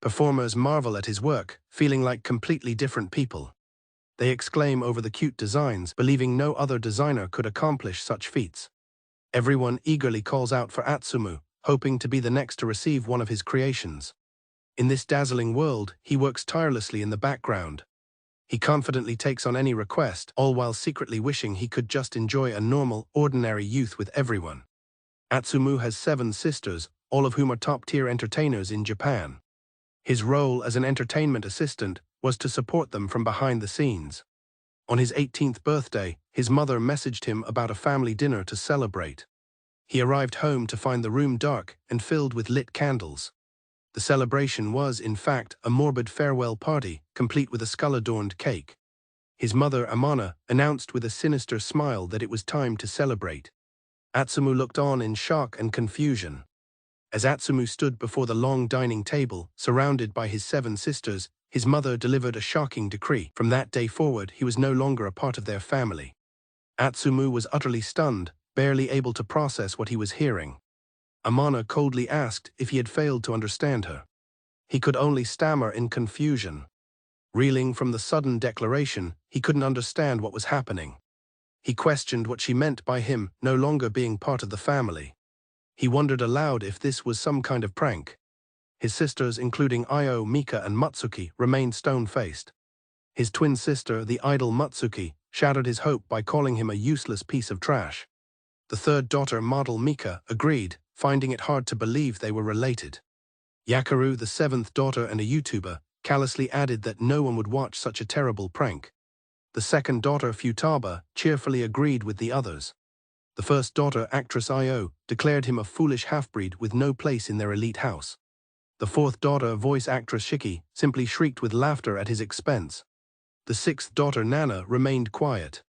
Performers marvel at his work, feeling like completely different people. They exclaim over the cute designs, believing no other designer could accomplish such feats. Everyone eagerly calls out for Atsumu, hoping to be the next to receive one of his creations. In this dazzling world, he works tirelessly in the background. He confidently takes on any request, all while secretly wishing he could just enjoy a normal, ordinary youth with everyone. Atsumu has 7 sisters, all of whom are top-tier entertainers in Japan. His role as an entertainment assistant was to support them from behind the scenes. On his 18th birthday, his mother messaged him about a family dinner to celebrate. He arrived home to find the room dark and filled with lit candles. The celebration was, in fact, a morbid farewell party, complete with a skull-adorned cake. His mother, Amana, announced with a sinister smile that it was time to celebrate. Atsumu looked on in shock and confusion. As Atsumu stood before the long dining table, surrounded by his 7 sisters, his mother delivered a shocking decree. From that day forward, he was no longer a part of their family. Atsumu was utterly stunned, barely able to process what he was hearing. Amana coldly asked if he had failed to understand her. He could only stammer in confusion. Reeling from the sudden declaration, he couldn't understand what was happening. He questioned what she meant by him no longer being part of the family. He wondered aloud if this was some kind of prank. His sisters, including Io, Mika, and Matsuki, remained stone-faced. His twin sister, the idol Matsuki, shattered his hope by calling him a useless piece of trash. The third daughter, model Mika, agreed, finding it hard to believe they were related. Yakaru, the 7th daughter and a YouTuber, callously added that no one would watch such a terrible prank. The second daughter, Futaba, cheerfully agreed with the others. The first daughter, actress Io, declared him a foolish half-breed with no place in their elite house. The fourth daughter, voice actress Shiki, simply shrieked with laughter at his expense. The 6th daughter, Nana, remained quiet.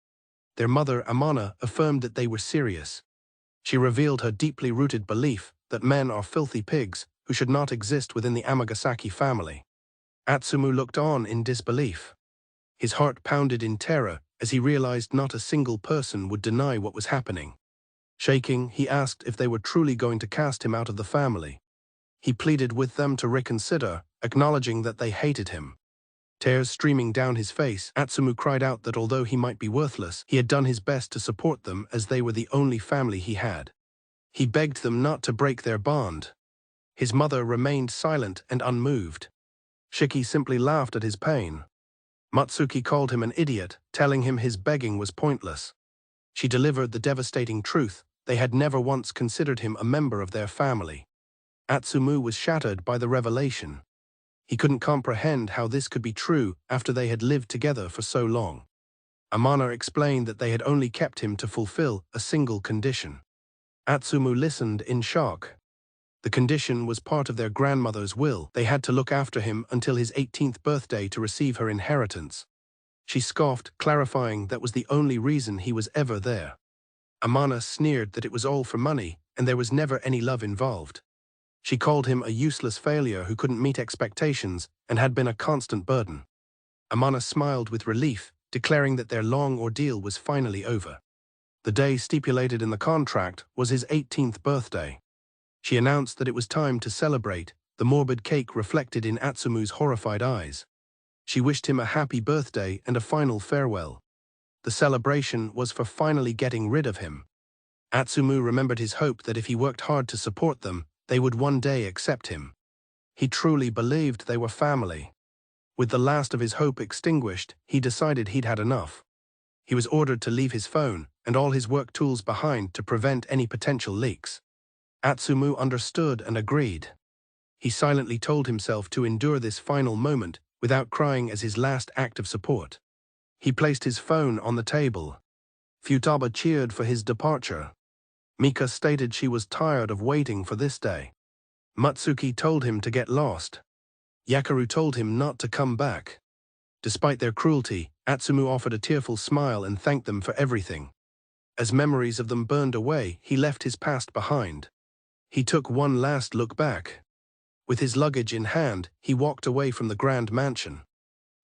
Their mother, Amana, affirmed that they were serious. She revealed her deeply rooted belief that men are filthy pigs who should not exist within the Amagasaki family. Atsumu looked on in disbelief. His heart pounded in terror as he realized not a single person would deny what was happening. Shaking, he asked if they were truly going to cast him out of the family. He pleaded with them to reconsider, acknowledging that they hated him. Tears streaming down his face, Atsumu cried out that although he might be worthless, he had done his best to support them as they were the only family he had. He begged them not to break their bond. His mother remained silent and unmoved. Shiki simply laughed at his pain. Matsuki called him an idiot, telling him his begging was pointless. She delivered the devastating truth: they had never once considered him a member of their family. Atsumu was shattered by the revelation. He couldn't comprehend how this could be true after they had lived together for so long. Amana explained that they had only kept him to fulfill a single condition. Atsumu listened in shock. The condition was part of their grandmother's will. They had to look after him until his 18th birthday to receive her inheritance. She scoffed, clarifying that was the only reason he was ever there. Amana sneered that it was all for money, and there was never any love involved. She called him a useless failure who couldn't meet expectations and had been a constant burden. Amana smiled with relief, declaring that their long ordeal was finally over. The day stipulated in the contract was his 18th birthday. She announced that it was time to celebrate, the morbid cake reflected in Atsumu's horrified eyes. She wished him a happy birthday and a final farewell. The celebration was for finally getting rid of him. Atsumu remembered his hope that if he worked hard to support them, they would one day accept him. He truly believed they were family. With the last of his hope extinguished, he decided he'd had enough. He was ordered to leave his phone and all his work tools behind to prevent any potential leaks. Atsumu understood and agreed. He silently told himself to endure this final moment without crying as his last act of support. He placed his phone on the table. Futaba cheered for his departure. Mika stated she was tired of waiting for this day. Matsuki told him to get lost. Yakaru told him not to come back. Despite their cruelty, Atsumu offered a tearful smile and thanked them for everything. As memories of them burned away, he left his past behind. He took one last look back. With his luggage in hand, he walked away from the grand mansion.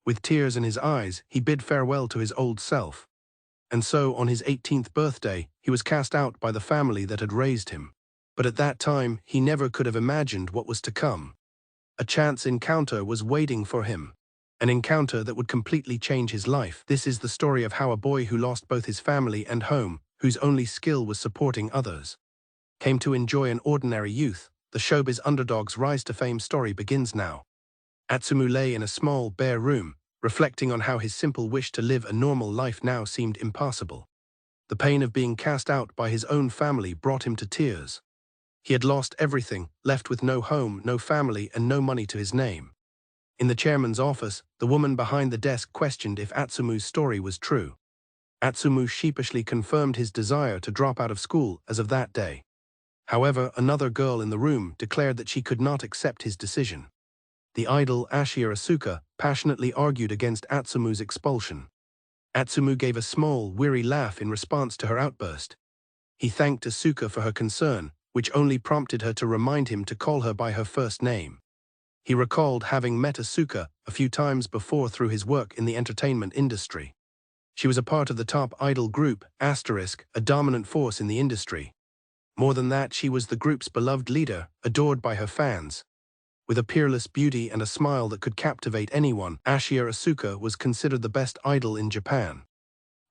With tears in his eyes, he bid farewell to his old self. And so, on his 18th birthday, he was cast out by the family that had raised him. But at that time, he never could have imagined what was to come. A chance encounter was waiting for him. An encounter that would completely change his life. This is the story of how a boy who lost both his family and home, whose only skill was supporting others, came to enjoy an ordinary youth. The showbiz underdog's rise to fame story begins now. Atsumu lay in a small, bare room, reflecting on how his simple wish to live a normal life now seemed impossible. The pain of being cast out by his own family brought him to tears. He had lost everything, left with no home, no family, and no money to his name. In the chairman's office, the woman behind the desk questioned if Atsumu's story was true. Atsumu sheepishly confirmed his desire to drop out of school as of that day. However, another girl in the room declared that she could not accept his decision. The idol Asuka passionately argued against Atsumu's expulsion. Atsumu gave a small, weary laugh in response to her outburst. He thanked Asuka for her concern, which only prompted her to remind him to call her by her first name. He recalled having met Asuka a few times before through his work in the entertainment industry. She was a part of the top idol group, a dominant force in the industry. More than that, she was the group's beloved leader, adored by her fans. With a peerless beauty and a smile that could captivate anyone, Asuka was considered the best idol in Japan.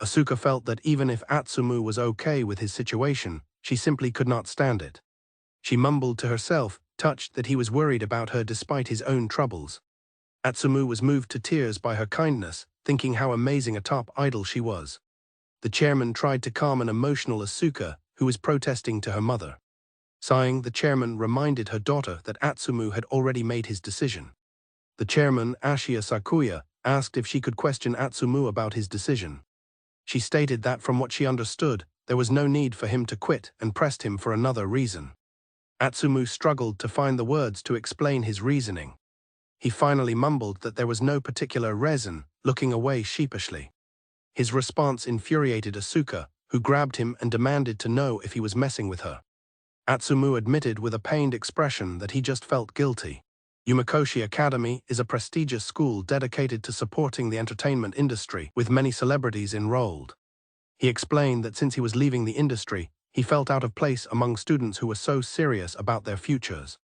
Asuka felt that even if Atsumu was okay with his situation, she simply could not stand it. She mumbled to herself, touched that he was worried about her despite his own troubles. Atsumu was moved to tears by her kindness, thinking how amazing a top idol she was. The chairman tried to calm an emotional Asuka, who was protesting to her mother. Sighing, the chairman reminded her daughter that Atsumu had already made his decision. The chairman, Sakuya, asked if she could question Atsumu about his decision. She stated that from what she understood, there was no need for him to quit and pressed him for another reason. Atsumu struggled to find the words to explain his reasoning. He finally mumbled that there was no particular reason, looking away sheepishly. His response infuriated Asuka, who grabbed him and demanded to know if he was messing with her. Atsumu admitted with a pained expression that he just felt guilty. Umakoshi Academy is a prestigious school dedicated to supporting the entertainment industry, with many celebrities enrolled. He explained that since he was leaving the industry, he felt out of place among students who were so serious about their futures.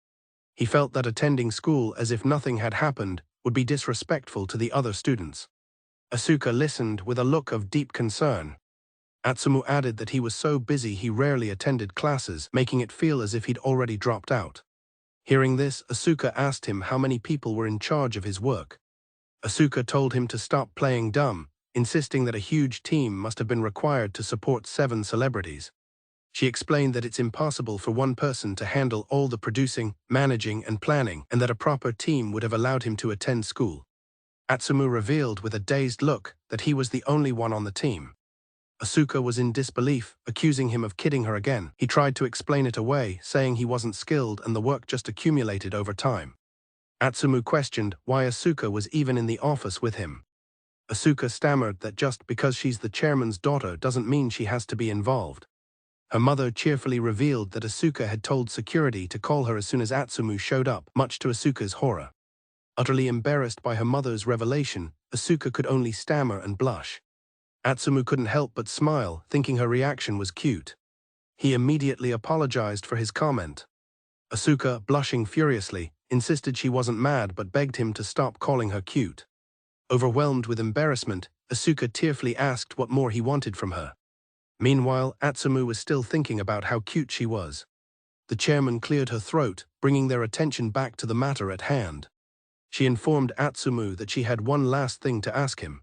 He felt that attending school as if nothing had happened would be disrespectful to the other students. Asuka listened with a look of deep concern. Atsumu added that he was so busy he rarely attended classes, making it feel as if he'd already dropped out. Hearing this, Asuka asked him how many people were in charge of his work. Asuka told him to stop playing dumb, insisting that a huge team must have been required to support 7 celebrities. She explained that it's impossible for one person to handle all the producing, managing, and planning, and that a proper team would have allowed him to attend school. Atsumu revealed with a dazed look that he was the only one on the team. Asuka was in disbelief, accusing him of kidding her again. He tried to explain it away, saying he wasn't skilled and the work just accumulated over time. Atsumu questioned why Asuka was even in the office with him. Asuka stammered that just because she's the chairman's daughter doesn't mean she has to be involved. Her mother cheerfully revealed that Asuka had told security to call her as soon as Atsumu showed up, much to Asuka's horror. Utterly embarrassed by her mother's revelation, Asuka could only stammer and blush. Atsumu couldn't help but smile, thinking her reaction was cute. He immediately apologized for his comment. Asuka, blushing furiously, insisted she wasn't mad but begged him to stop calling her cute. Overwhelmed with embarrassment, Asuka tearfully asked what more he wanted from her. Meanwhile, Atsumu was still thinking about how cute she was. The chairman cleared her throat, bringing their attention back to the matter at hand. She informed Atsumu that she had one last thing to ask him.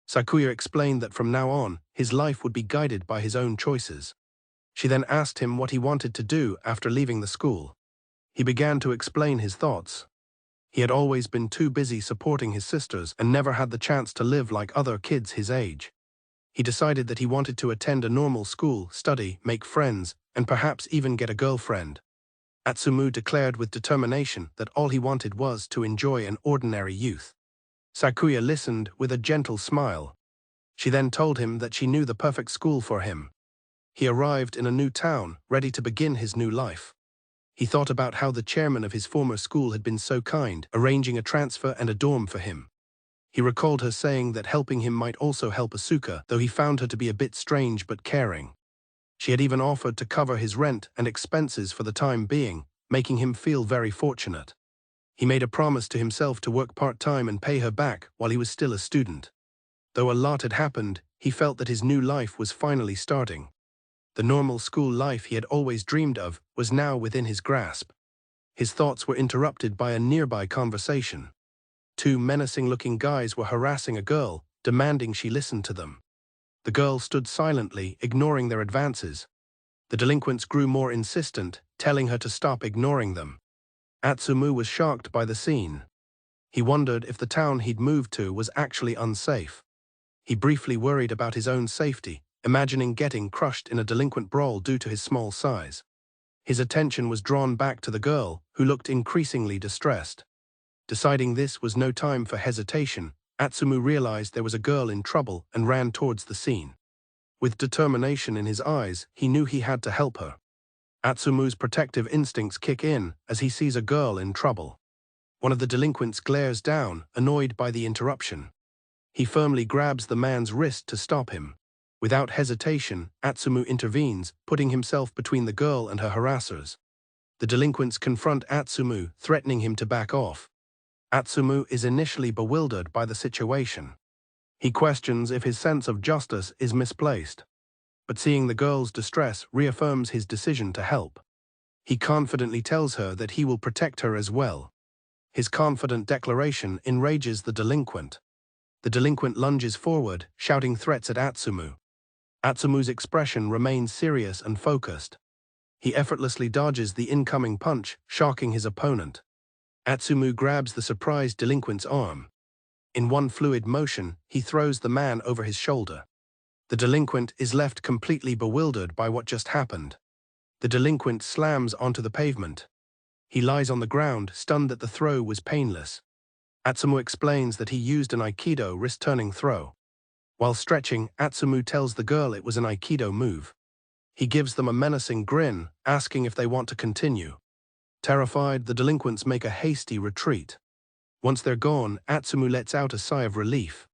Sakuya explained that from now on, his life would be guided by his own choices. She then asked him what he wanted to do after leaving the school. He began to explain his thoughts. He had always been too busy supporting his sisters and never had the chance to live like other kids his age. He decided that he wanted to attend a normal school, study, make friends, and perhaps even get a girlfriend. Atsumu declared with determination that all he wanted was to enjoy an ordinary youth. Sakuya listened with a gentle smile. She then told him that she knew the perfect school for him. He arrived in a new town, ready to begin his new life. He thought about how the chairman of his former school had been so kind, arranging a transfer and a dorm for him. He recalled her saying that helping him might also help Asuka, though he found her to be a bit strange but caring. She had even offered to cover his rent and expenses for the time being, making him feel very fortunate. He made a promise to himself to work part-time and pay her back while he was still a student. Though a lot had happened, he felt that his new life was finally starting. The normal school life he had always dreamed of was now within his grasp. His thoughts were interrupted by a nearby conversation. Two menacing-looking guys were harassing a girl, demanding she listen to them. The girl stood silently, ignoring their advances. The delinquents grew more insistent, telling her to stop ignoring them. Atsumu was shocked by the scene. He wondered if the town he'd moved to was actually unsafe. He briefly worried about his own safety, imagining getting crushed in a delinquent brawl due to his small size. His attention was drawn back to the girl, who looked increasingly distressed. Deciding this was no time for hesitation, Atsumu realized there was a girl in trouble and ran towards the scene. With determination in his eyes, he knew he had to help her. Atsumu's protective instincts kick in as he sees a girl in trouble. One of the delinquents glares down, annoyed by the interruption. He firmly grabs the man's wrist to stop him. Without hesitation, Atsumu intervenes, putting himself between the girl and her harassers. The delinquents confront Atsumu, threatening him to back off. Atsumu is initially bewildered by the situation. He questions if his sense of justice is misplaced. But seeing the girl's distress reaffirms his decision to help. He confidently tells her that he will protect her as well. His confident declaration enrages the delinquent. The delinquent lunges forward, shouting threats at Atsumu. Atsumu's expression remains serious and focused. He effortlessly dodges the incoming punch, shocking his opponent. Atsumu grabs the surprised delinquent's arm. In one fluid motion, he throws the man over his shoulder. The delinquent is left completely bewildered by what just happened. The delinquent slams onto the pavement. He lies on the ground, stunned that the throw was painless. Atsumu explains that he used an Aikido wrist-turning throw. While stretching, Atsumu tells the girl it was an Aikido move. He gives them a menacing grin, asking if they want to continue. Terrified, the delinquents make a hasty retreat. Once they're gone, Atsumu lets out a sigh of relief.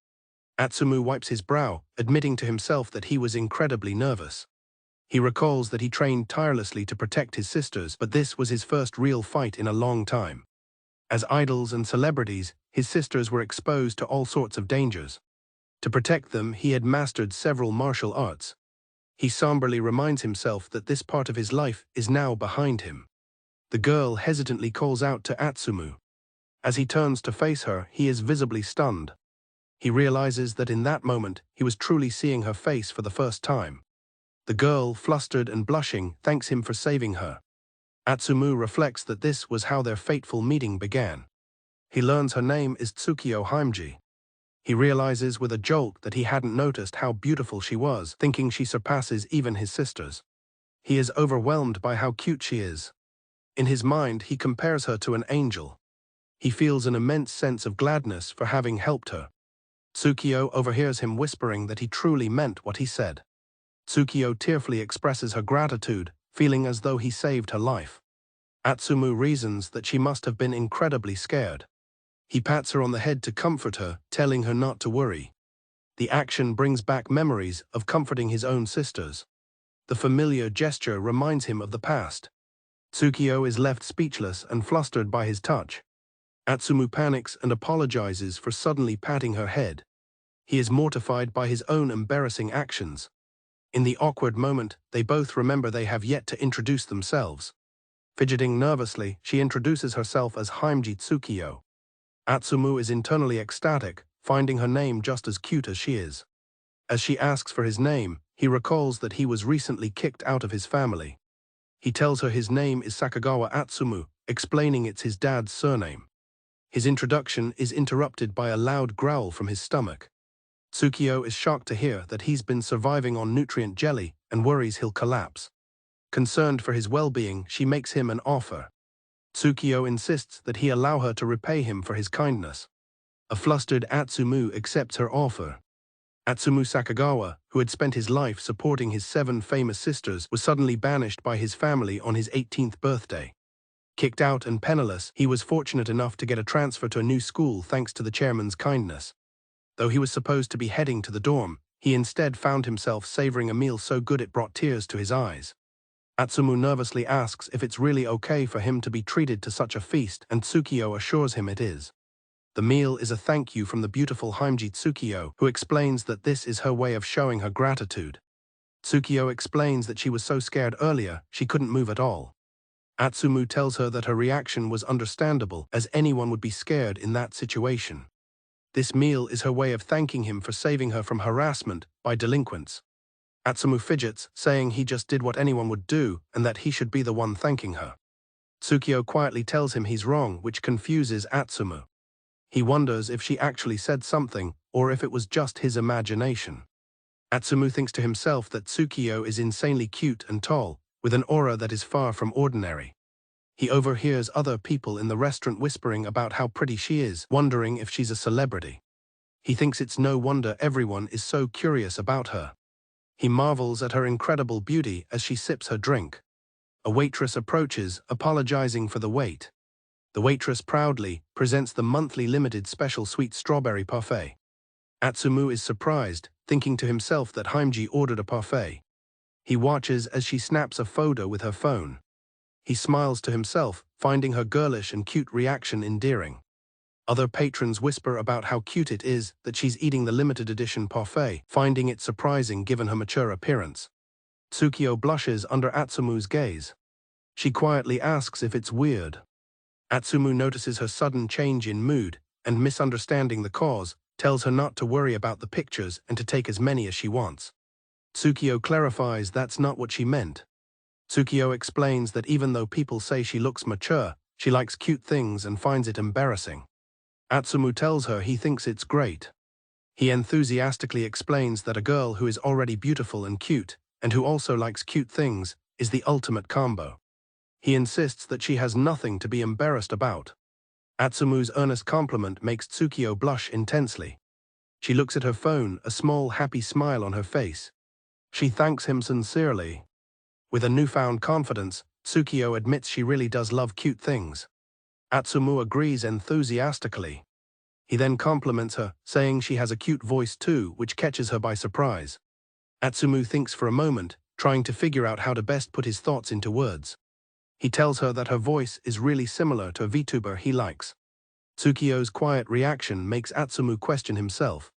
Atsumu wipes his brow, admitting to himself that he was incredibly nervous. He recalls that he trained tirelessly to protect his sisters, but this was his first real fight in a long time. As idols and celebrities, his sisters were exposed to all sorts of dangers. To protect them, he had mastered several martial arts. He somberly reminds himself that this part of his life is now behind him. The girl hesitantly calls out to Atsumu. As he turns to face her, he is visibly stunned. He realizes that in that moment, he was truly seeing her face for the first time. The girl, flustered and blushing, thanks him for saving her. Atsumu reflects that this was how their fateful meeting began. He learns her name is Tsukioji. He realizes with a jolt that he hadn't noticed how beautiful she was, thinking she surpasses even his sisters. He is overwhelmed by how cute she is. In his mind, he compares her to an angel. He feels an immense sense of gladness for having helped her. Tsukio overhears him whispering that he truly meant what he said. Tsukio tearfully expresses her gratitude, feeling as though he saved her life. Atsumu reasons that she must have been incredibly scared. He pats her on the head to comfort her, telling her not to worry. The action brings back memories of comforting his own sisters. The familiar gesture reminds him of the past. Tsukio is left speechless and flustered by his touch. Atsumu panics and apologizes for suddenly patting her head. He is mortified by his own embarrassing actions. In the awkward moment, they both remember they have yet to introduce themselves. Fidgeting nervously, she introduces herself as Haimji Tsukio. Atsumu is internally ecstatic, finding her name just as cute as she is. As she asks for his name, he recalls that he was recently kicked out of his family. He tells her his name is Sakagawa Atsumu, explaining it's his dad's surname. His introduction is interrupted by a loud growl from his stomach. Tsukio is shocked to hear that he's been surviving on nutrient jelly and worries he'll collapse. Concerned for his well-being, she makes him an offer. Tsukio insists that he allow her to repay him for his kindness. A flustered Atsumu accepts her offer. Atsumu Sakagawa, who had spent his life supporting his 7 famous sisters, was suddenly banished by his family on his 18th birthday. Kicked out and penniless, he was fortunate enough to get a transfer to a new school thanks to the chairman's kindness. Though he was supposed to be heading to the dorm, he instead found himself savoring a meal so good it brought tears to his eyes. Atsumu nervously asks if it's really okay for him to be treated to such a feast, and Tsukio assures him it is. The meal is a thank you from the beautiful Haimji Tsukio, who explains that this is her way of showing her gratitude. Tsukio explains that she was so scared earlier, she couldn't move at all. Atsumu tells her that her reaction was understandable, as anyone would be scared in that situation. This meal is her way of thanking him for saving her from harassment by delinquents. Atsumu fidgets, saying he just did what anyone would do and that he should be the one thanking her. Tsukio quietly tells him he's wrong, which confuses Atsumu. He wonders if she actually said something or if it was just his imagination. Atsumu thinks to himself that Tsukio is insanely cute and tall, with an aura that is far from ordinary. He overhears other people in the restaurant whispering about how pretty she is, wondering if she's a celebrity. He thinks it's no wonder everyone is so curious about her. He marvels at her incredible beauty as she sips her drink. A waitress approaches, apologizing for the wait. The waitress proudly presents the monthly limited special sweet strawberry parfait. Atsumu is surprised, thinking to himself that Haimji ordered a parfait. He watches as she snaps a photo with her phone. He smiles to himself, finding her girlish and cute reaction endearing. Other patrons whisper about how cute it is that she's eating the limited edition parfait, finding it surprising given her mature appearance. Tsukio blushes under Atsumu's gaze. She quietly asks if it's weird. Atsumu notices her sudden change in mood, and misunderstanding the cause, tells her not to worry about the pictures and to take as many as she wants. Tsukio clarifies that's not what she meant. Tsukio explains that even though people say she looks mature, she likes cute things and finds it embarrassing. Atsumu tells her he thinks it's great. He enthusiastically explains that a girl who is already beautiful and cute, and who also likes cute things, is the ultimate combo. He insists that she has nothing to be embarrassed about. Atsumu's earnest compliment makes Tsukio blush intensely. She looks at her phone, a small happy smile on her face. She thanks him sincerely. With a newfound confidence, Tsukio admits she really does love cute things. Atsumu agrees enthusiastically. He then compliments her, saying she has a cute voice too, which catches her by surprise. Atsumu thinks for a moment, trying to figure out how to best put his thoughts into words. He tells her that her voice is really similar to a VTuber he likes. Tsukio's quiet reaction makes Atsumu question himself.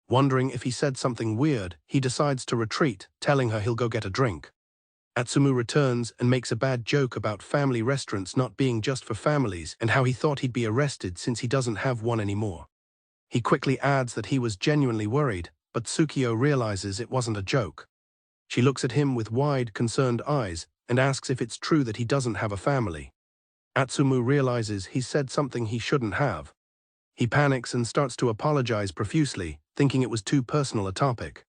Wondering if he said something weird, he decides to retreat, telling her he'll go get a drink. Atsumu returns and makes a bad joke about family restaurants not being just for families and how he thought he'd be arrested since he doesn't have one anymore. He quickly adds that he was genuinely worried, but Tsukio realizes it wasn't a joke. She looks at him with wide, concerned eyes and asks if it's true that he doesn't have a family. Atsumu realizes he said something he shouldn't have. He panics and starts to apologize profusely, thinking it was too personal a topic.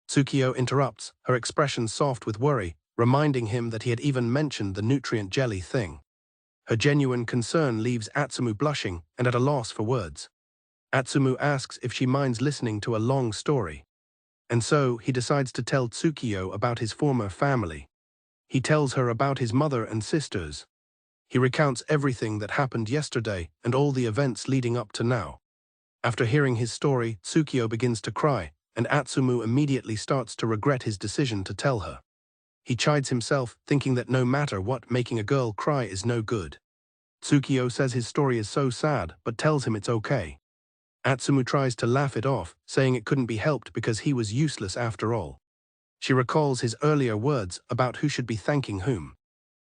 Tsukio interrupts, her expression soft with worry, reminding him that he had even mentioned the nutrient jelly thing. Her genuine concern leaves Atsumu blushing and at a loss for words. Atsumu asks if she minds listening to a long story. And so, he decides to tell Tsukio about his former family. He tells her about his mother and sisters. He recounts everything that happened yesterday and all the events leading up to now. After hearing his story, Tsukio begins to cry, and Atsumu immediately starts to regret his decision to tell her. He chides himself, thinking that no matter what, making a girl cry is no good. Tsukio says his story is so sad, but tells him it's okay. Atsumu tries to laugh it off, saying it couldn't be helped because he was useless after all. She recalls his earlier words about who should be thanking whom.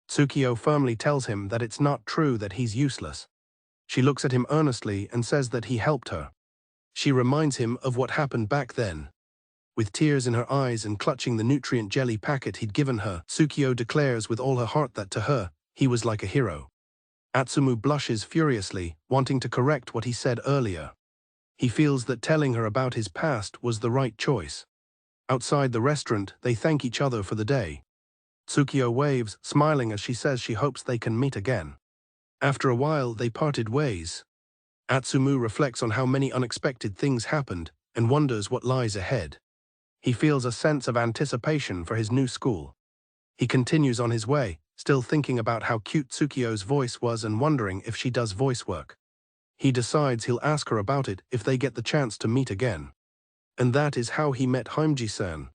Tsukio firmly tells him that it's not true that he's useless. She looks at him earnestly and says that he helped her. She reminds him of what happened back then. With tears in her eyes and clutching the nutrient jelly packet he'd given her, Tsukio declares with all her heart that to her, he was like a hero. Atsumu blushes furiously, wanting to correct what he said earlier. He feels that telling her about his past was the right choice. Outside the restaurant, they thank each other for the day. Tsukio waves, smiling as she says she hopes they can meet again. After a while, they parted ways. Atsumu reflects on how many unexpected things happened and wonders what lies ahead. He feels a sense of anticipation for his new school. He continues on his way, still thinking about how cute Tsukio's voice was and wondering if she does voice work. He decides he'll ask her about it if they get the chance to meet again. And that is how he met Haimji-san.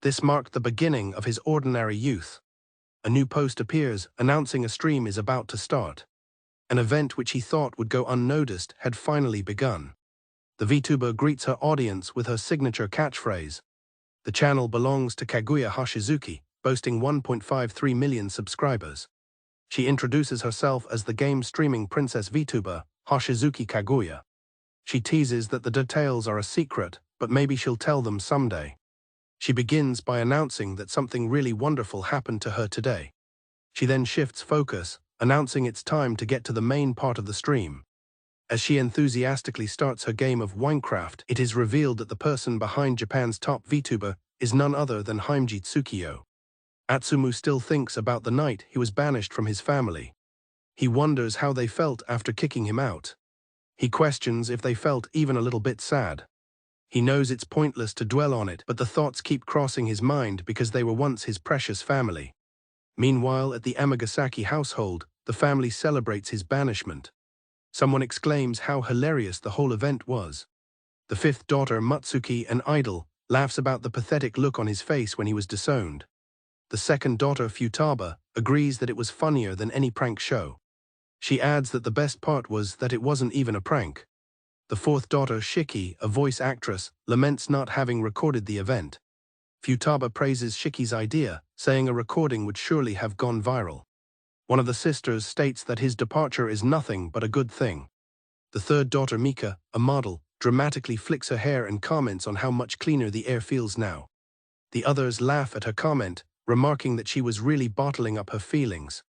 This marked the beginning of his ordinary youth. a new post appears announcing a stream is about to start. An event which he thought would go unnoticed had finally begun. The VTuber greets her audience with her signature catchphrase. The channel belongs to Kaguya Hashizuki, boasting 1.53 million subscribers. She introduces herself as the game streaming princess VTuber, Hashizuki Kaguya. She teases that the details are a secret, but maybe she'll tell them someday. She begins by announcing that something really wonderful happened to her today. She then shifts focus, announcing it's time to get to the main part of the stream. As she enthusiastically starts her game of Minecraft, it is revealed that the person behind Japan's top VTuber is none other than Haimji Tsukio. Atsumu still thinks about the night he was banished from his family. He wonders how they felt after kicking him out. He questions if they felt even a little bit sad. He knows it's pointless to dwell on it, but the thoughts keep crossing his mind because they were once his precious family. Meanwhile, at the Amagasaki household, the family celebrates his banishment. Someone exclaims how hilarious the whole event was. The fifth daughter, Matsuki, an idol, laughs about the pathetic look on his face when he was disowned. The second daughter, Futaba, agrees that it was funnier than any prank show. She adds that the best part was that it wasn't even a prank. The fourth daughter, Shiki, a voice actress, laments not having recorded the event. Futaba praises Shiki's idea, saying a recording would surely have gone viral. One of the sisters states that his departure is nothing but a good thing. The third daughter, Mika, a model, dramatically flicks her hair and comments on how much cleaner the air feels now. The others laugh at her comment, remarking that she was really bottling up her feelings.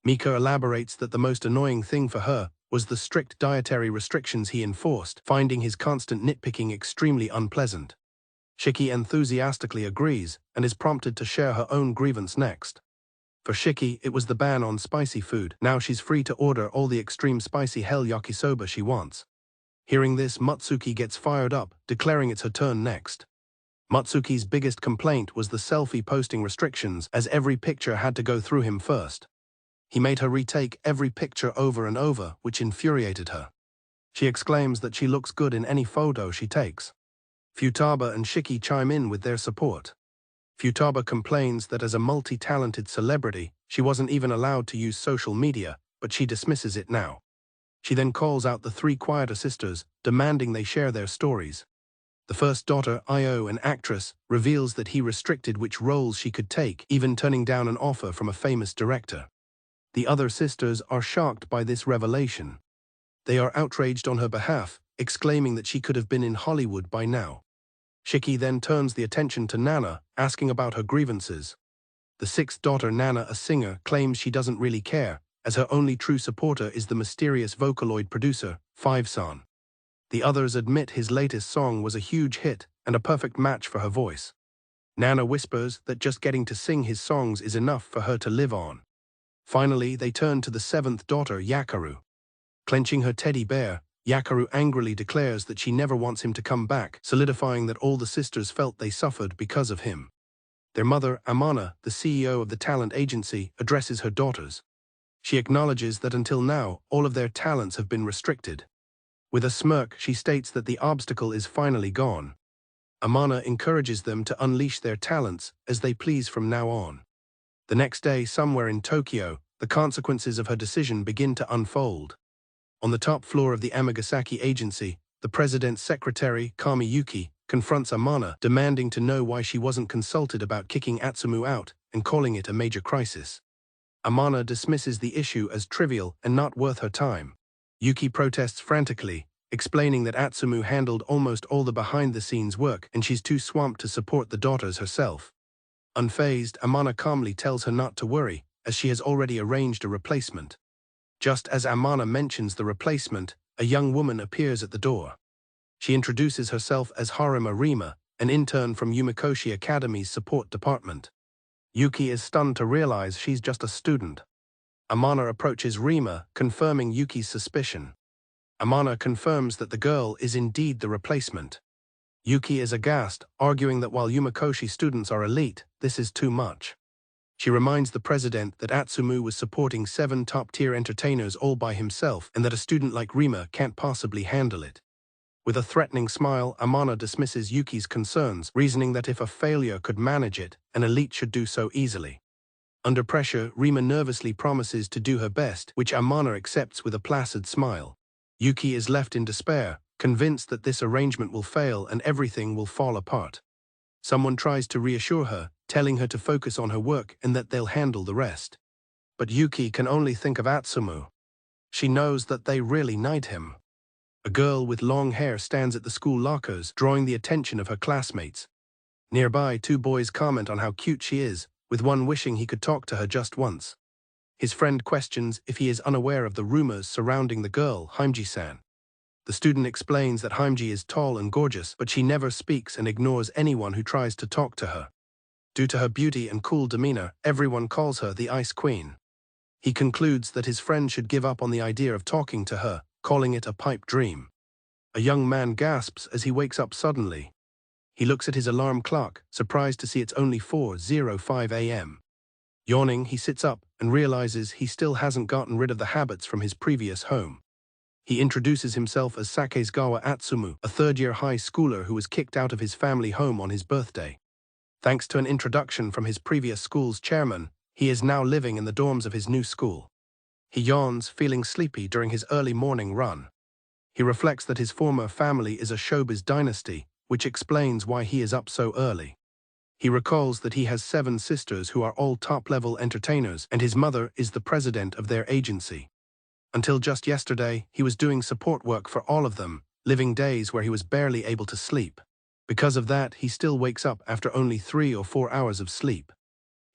Mika elaborates that the most annoying thing for her was the strict dietary restrictions he enforced, finding his constant nitpicking extremely unpleasant. Shiki enthusiastically agrees and is prompted to share her own grievance next. For Shiki, it was the ban on spicy food. Now she's free to order all the extreme spicy hell yakisoba she wants. Hearing this, Matsuki gets fired up, declaring it's her turn next. Matsuki's biggest complaint was the selfie posting restrictions, as every picture had to go through him first. He made her retake every picture over and over, which infuriated her. She exclaims that she looks good in any photo she takes. Futaba and Shiki chime in with their support. Futaba complains that as a multi-talented celebrity, she wasn't even allowed to use social media, but she dismisses it now. She then calls out the three quieter sisters, demanding they share their stories. The first daughter, Io, an actress, reveals that he restricted which roles she could take, even turning down an offer from a famous director. The other sisters are shocked by this revelation. They are outraged on her behalf, exclaiming that she could have been in Hollywood by now. Shiki then turns the attention to Nana, asking about her grievances. The sixth daughter, Nana, a singer, claims she doesn't really care, as her only true supporter is the mysterious Vocaloid producer, Five-san. The others admit his latest song was a huge hit and a perfect match for her voice. Nana whispers that just getting to sing his songs is enough for her to live on. Finally, they turn to the seventh daughter, Yakaru. Clenching her teddy bear, Yakaru angrily declares that she never wants him to come back, solidifying that all the sisters felt they suffered because of him. Their mother, Amana, the CEO of the talent agency, addresses her daughters. She acknowledges that until now, all of their talents have been restricted. With a smirk, she states that the obstacle is finally gone. Amana encourages them to unleash their talents as they please from now on. The next day, somewhere in Tokyo, the consequences of her decision begin to unfold. On the top floor of the Amagasaki agency, the president's secretary, Kamiyuki, confronts Amana, demanding to know why she wasn't consulted about kicking Atsumu out and calling it a major crisis. Amana dismisses the issue as trivial and not worth her time. Yuki protests frantically, explaining that Atsumu handled almost all the behind-the-scenes work and she's too swamped to support the daughters herself. Unfazed, Amana calmly tells her not to worry, as she has already arranged a replacement. Just as Amana mentions the replacement, a young woman appears at the door. She introduces herself as Harima Rima, an intern from Yumikoshi Academy's support department. Yuki is stunned to realize she's just a student. Amana approaches Rima, confirming Yuki's suspicion. Amana confirms that the girl is indeed the replacement. Yuki is aghast, arguing that while Yumikoshi students are elite, this is too much. She reminds the president that Atsumu was supporting 7 top-tier entertainers all by himself and that a student like Rima can't possibly handle it. With a threatening smile, Amana dismisses Yuki's concerns, reasoning that if a failure could manage it, an elite should do so easily. Under pressure, Rima nervously promises to do her best, which Amana accepts with a placid smile. Yuki is left in despair, convinced that this arrangement will fail and everything will fall apart. Someone tries to reassure her, telling her to focus on her work and that they'll handle the rest. But Yuki can only think of Atsumu. She knows that they really need him. A girl with long hair stands at the school lockers, drawing the attention of her classmates. Nearby, two boys comment on how cute she is, with one wishing he could talk to her just once. His friend questions if he is unaware of the rumors surrounding the girl, Haimji-san. The student explains that Haimji is tall and gorgeous, but she never speaks and ignores anyone who tries to talk to her. Due to her beauty and cool demeanor, everyone calls her the Ice Queen. He concludes that his friend should give up on the idea of talking to her, calling it a pipe dream. A young man gasps as he wakes up suddenly. He looks at his alarm clock, surprised to see it's only 4:05 a.m. Yawning, he sits up and realizes he still hasn't gotten rid of the habits from his previous home. He introduces himself as Sakegawa Atsumu, a third-year high schooler who was kicked out of his family home on his birthday. Thanks to an introduction from his previous school's chairman, he is now living in the dorms of his new school. He yawns, feeling sleepy during his early morning run. He reflects that his former family is a showbiz dynasty, which explains why he is up so early. He recalls that he has 7 sisters who are all top-level entertainers, and his mother is the president of their agency. Until just yesterday, he was doing support work for all of them, living days where he was barely able to sleep. Because of that, he still wakes up after only 3 or 4 hours of sleep.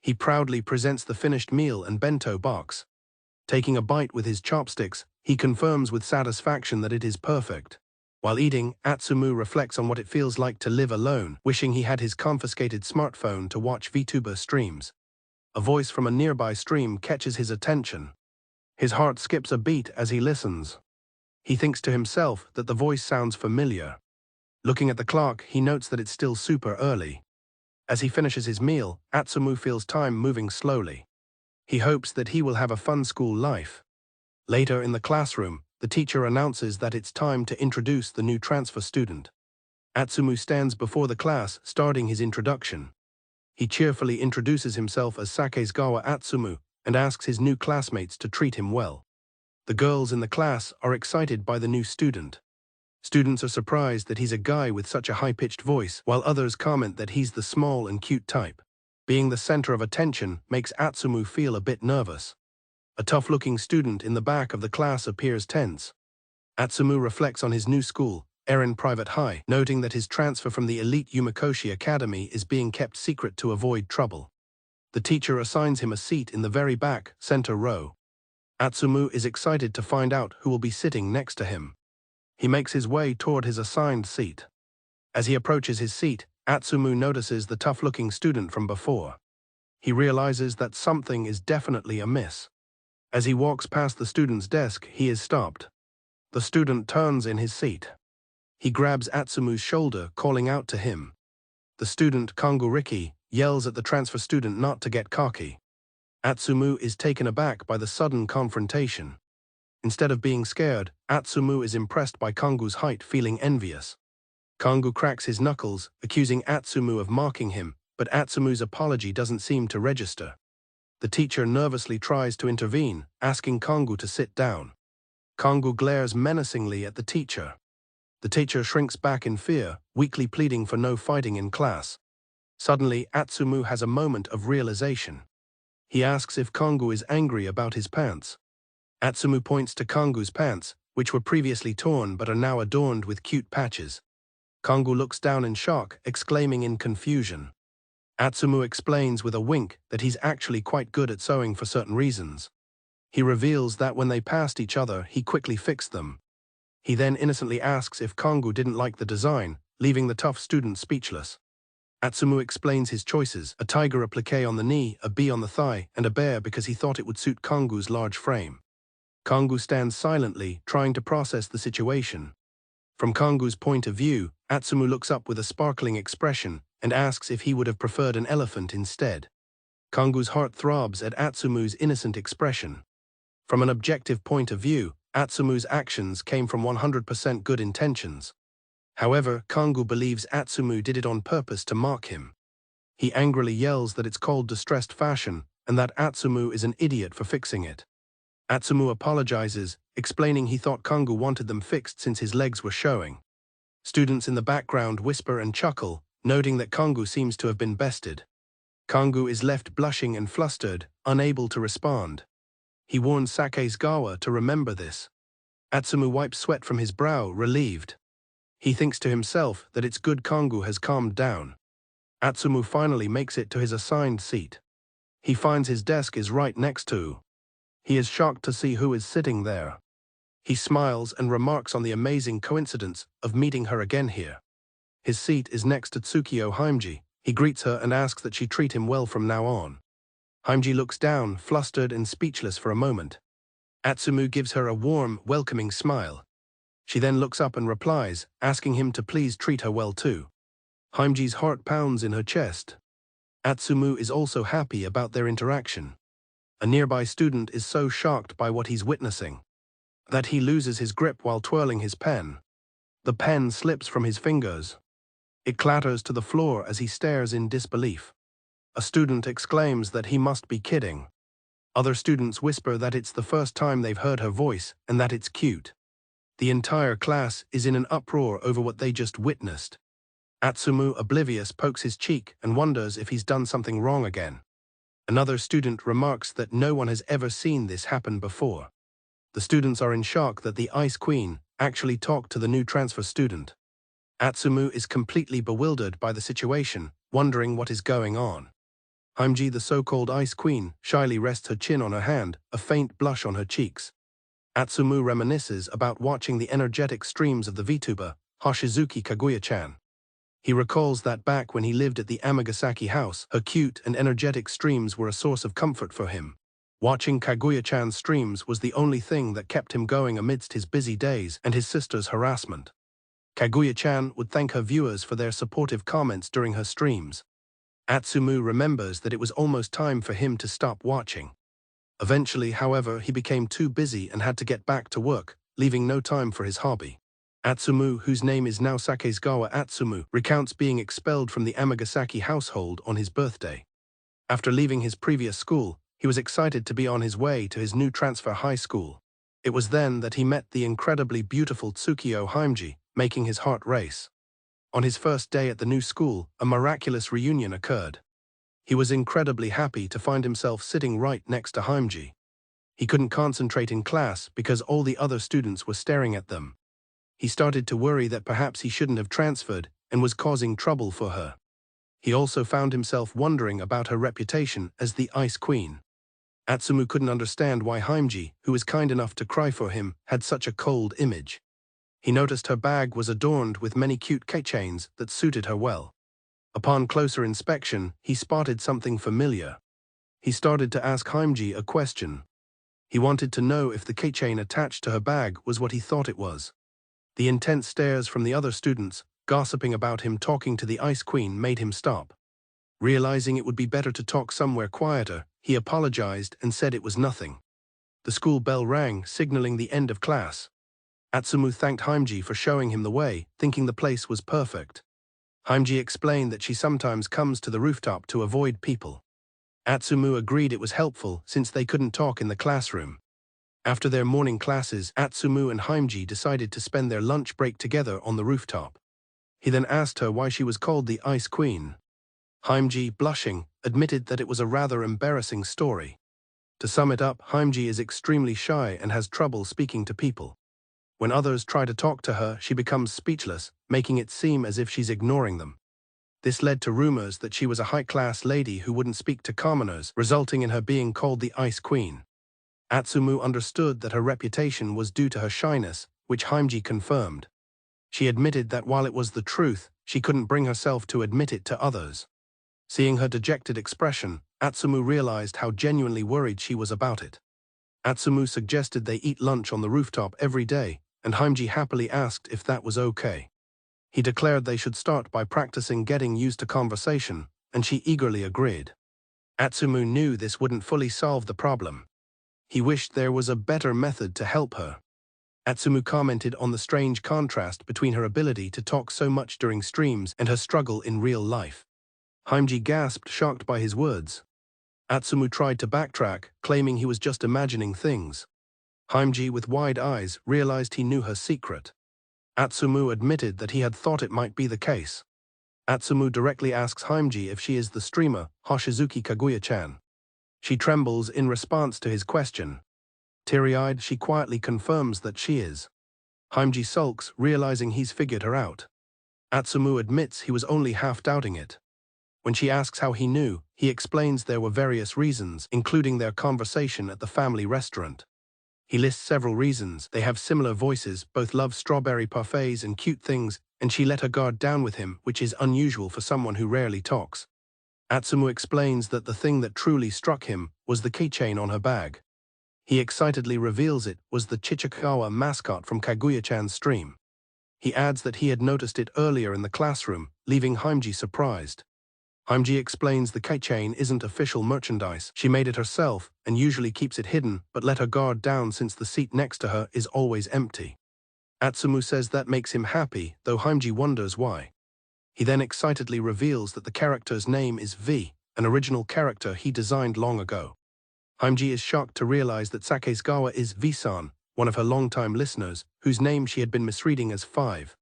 He proudly presents the finished meal and bento box. Taking a bite with his chopsticks, he confirms with satisfaction that it is perfect. While eating, Atsumu reflects on what it feels like to live alone, wishing he had his confiscated smartphone to watch VTuber streams. A voice from a nearby stream catches his attention. His heart skips a beat as he listens. He thinks to himself that the voice sounds familiar. Looking at the clock, he notes that it's still super early. As he finishes his meal, Atsumu feels time moving slowly. He hopes that he will have a fun school life. Later in the classroom, the teacher announces that it's time to introduce the new transfer student. Atsumu stands before the class, starting his introduction. He cheerfully introduces himself as Sakegawa Atsumu and asks his new classmates to treat him well. The girls in the class are excited by the new student. Students are surprised that he's a guy with such a high-pitched voice, while others comment that he's the small and cute type. Being the center of attention makes Atsumu feel a bit nervous. A tough-looking student in the back of the class appears tense. Atsumu reflects on his new school, Erin Private High, noting that his transfer from the elite Yumakoshi Academy is being kept secret to avoid trouble. The teacher assigns him a seat in the very back, center row. Atsumu is excited to find out who will be sitting next to him. He makes his way toward his assigned seat. As he approaches his seat, Atsumu notices the tough-looking student from before. He realizes that something is definitely amiss. As he walks past the student's desk, he is stopped. The student turns in his seat. He grabs Atsumu's shoulder, calling out to him. The student, Kongu yells at the transfer student not to get cocky. Atsumu is taken aback by the sudden confrontation. Instead of being scared, Atsumu is impressed by Kongu's height, feeling envious. Kongu cracks his knuckles, accusing Atsumu of mocking him, but Atsumu's apology doesn't seem to register. The teacher nervously tries to intervene, asking Kongu to sit down. Kongu glares menacingly at the teacher. The teacher shrinks back in fear, weakly pleading for no fighting in class. Suddenly, Atsumu has a moment of realization. He asks if Kongu is angry about his pants. Atsumu points to Kongu's pants, which were previously torn but are now adorned with cute patches. Kongu looks down in shock, exclaiming in confusion. Atsumu explains with a wink that he's actually quite good at sewing for certain reasons. He reveals that when they passed each other, he quickly fixed them. He then innocently asks if Kongu didn't like the design, leaving the tough student speechless. Atsumu explains his choices: a tiger applique on the knee, a bee on the thigh, and a bear because he thought it would suit Kongu's large frame. Kongu stands silently, trying to process the situation. From Kongu's point of view, Atsumu looks up with a sparkling expression and asks if he would have preferred an elephant instead. Kongu's heart throbs at Atsumu's innocent expression. From an objective point of view, Atsumu's actions came from 100% good intentions. However, Kongu believes Atsumu did it on purpose to mock him. He angrily yells that it's called distressed fashion, and that Atsumu is an idiot for fixing it. Atsumu apologizes, explaining he thought Kongu wanted them fixed since his legs were showing. Students in the background whisper and chuckle, noting that Kongu seems to have been bested. Kongu is left blushing and flustered, unable to respond. He warns Sakegawa to remember this. Atsumu wipes sweat from his brow, relieved. He thinks to himself that it's good Kongu has calmed down. Atsumu finally makes it to his assigned seat. He finds his desk is right next to. He is shocked to see who is sitting there. He smiles and remarks on the amazing coincidence of meeting her again here. His seat is next to Tsukioji. He greets her and asks that she treat him well from now on. Haimji looks down, flustered and speechless for a moment. Atsumu gives her a warm, welcoming smile. She then looks up and replies, asking him to please treat her well too. Haimji's heart pounds in her chest. Atsumu is also happy about their interaction. A nearby student is so shocked by what he's witnessing that he loses his grip while twirling his pen. The pen slips from his fingers. It clatters to the floor as he stares in disbelief. A student exclaims that he must be kidding. Other students whisper that it's the first time they've heard her voice and that it's cute. The entire class is in an uproar over what they just witnessed. Atsumu, oblivious, pokes his cheek and wonders if he's done something wrong again. Another student remarks that no one has ever seen this happen before. The students are in shock that the Ice Queen actually talked to the new transfer student. Atsumu is completely bewildered by the situation, wondering what is going on. Haimji, the so-called Ice Queen, shyly rests her chin on her hand, a faint blush on her cheeks. Atsumu reminisces about watching the energetic streams of the VTuber, Hoshizuki Kaguya-chan. He recalls that back when he lived at the Amagasaki house, her cute and energetic streams were a source of comfort for him. Watching Kaguya-chan's streams was the only thing that kept him going amidst his busy days and his sister's harassment. Kaguya-chan would thank her viewers for their supportive comments during her streams. Atsumu remembers that it was almost time for him to stop watching. Eventually, however, he became too busy and had to get back to work, leaving no time for his hobby. Atsumu, whose name is now Sakegawa Atsumu, recounts being expelled from the Amagasaki household on his birthday. After leaving his previous school, he was excited to be on his way to his new transfer high school. It was then that he met the incredibly beautiful Tsukioji, making his heart race. On his first day at the new school, a miraculous reunion occurred. He was incredibly happy to find himself sitting right next to Haimji. He couldn't concentrate in class because all the other students were staring at them. He started to worry that perhaps he shouldn't have transferred and was causing trouble for her. He also found himself wondering about her reputation as the Ice Queen. Atsumu couldn't understand why Haimji, who was kind enough to cry for him, had such a cold image. He noticed her bag was adorned with many cute keychains that suited her well. Upon closer inspection, he spotted something familiar. He started to ask Haimji a question. He wanted to know if the keychain attached to her bag was what he thought it was. The intense stares from the other students, gossiping about him talking to the Ice Queen, made him stop. Realizing it would be better to talk somewhere quieter, he apologized and said it was nothing. The school bell rang, signaling the end of class. Atsumu thanked Haimji for showing him the way, thinking the place was perfect. Haimji explained that she sometimes comes to the rooftop to avoid people. Atsumu agreed it was helpful since they couldn't talk in the classroom. After their morning classes, Atsumu and Haimji decided to spend their lunch break together on the rooftop. He then asked her why she was called the Ice Queen. Haimji, blushing, admitted that it was a rather embarrassing story. To sum it up, Haimji is extremely shy and has trouble speaking to people. When others try to talk to her, she becomes speechless, making it seem as if she's ignoring them. This led to rumors that she was a high-class lady who wouldn't speak to commoners, resulting in her being called the Ice Queen. Atsumu understood that her reputation was due to her shyness, which Haimji confirmed. She admitted that while it was the truth, she couldn't bring herself to admit it to others. Seeing her dejected expression, Atsumu realized how genuinely worried she was about it. Atsumu suggested they eat lunch on the rooftop every day, and Haimji happily asked if that was okay. He declared they should start by practicing getting used to conversation, and she eagerly agreed. Atsumu knew this wouldn't fully solve the problem. He wished there was a better method to help her. Atsumu commented on the strange contrast between her ability to talk so much during streams and her struggle in real life. Haimji gasped, shocked by his words. Atsumu tried to backtrack, claiming he was just imagining things. Haimji, with wide eyes, realized he knew her secret. Atsumu admitted that he had thought it might be the case. Atsumu directly asks Haimji if she is the streamer, Hoshizuki Kaguya-chan. She trembles in response to his question. Teary-eyed, she quietly confirms that she is. Haimji sulks, realizing he's figured her out. Atsumu admits he was only half doubting it. When she asks how he knew, he explains there were various reasons, including their conversation at the family restaurant. He lists several reasons. They have similar voices, both love strawberry parfaits and cute things, and she let her guard down with him, which is unusual for someone who rarely talks. Atsumu explains that the thing that truly struck him was the keychain on her bag. He excitedly reveals it was the Chichikawa mascot from Kaguya-chan's stream. He adds that he had noticed it earlier in the classroom, leaving Haimji surprised. Haimji explains the keychain isn't official merchandise. She made it herself and usually keeps it hidden, but let her guard down since the seat next to her is always empty. Atsumu says that makes him happy, though Haimji wonders why. He then excitedly reveals that the character's name is V, an original character he designed long ago. Haimji is shocked to realize that Sakesugawa is V-san, one of her longtime listeners, whose name she had been misreading as 5.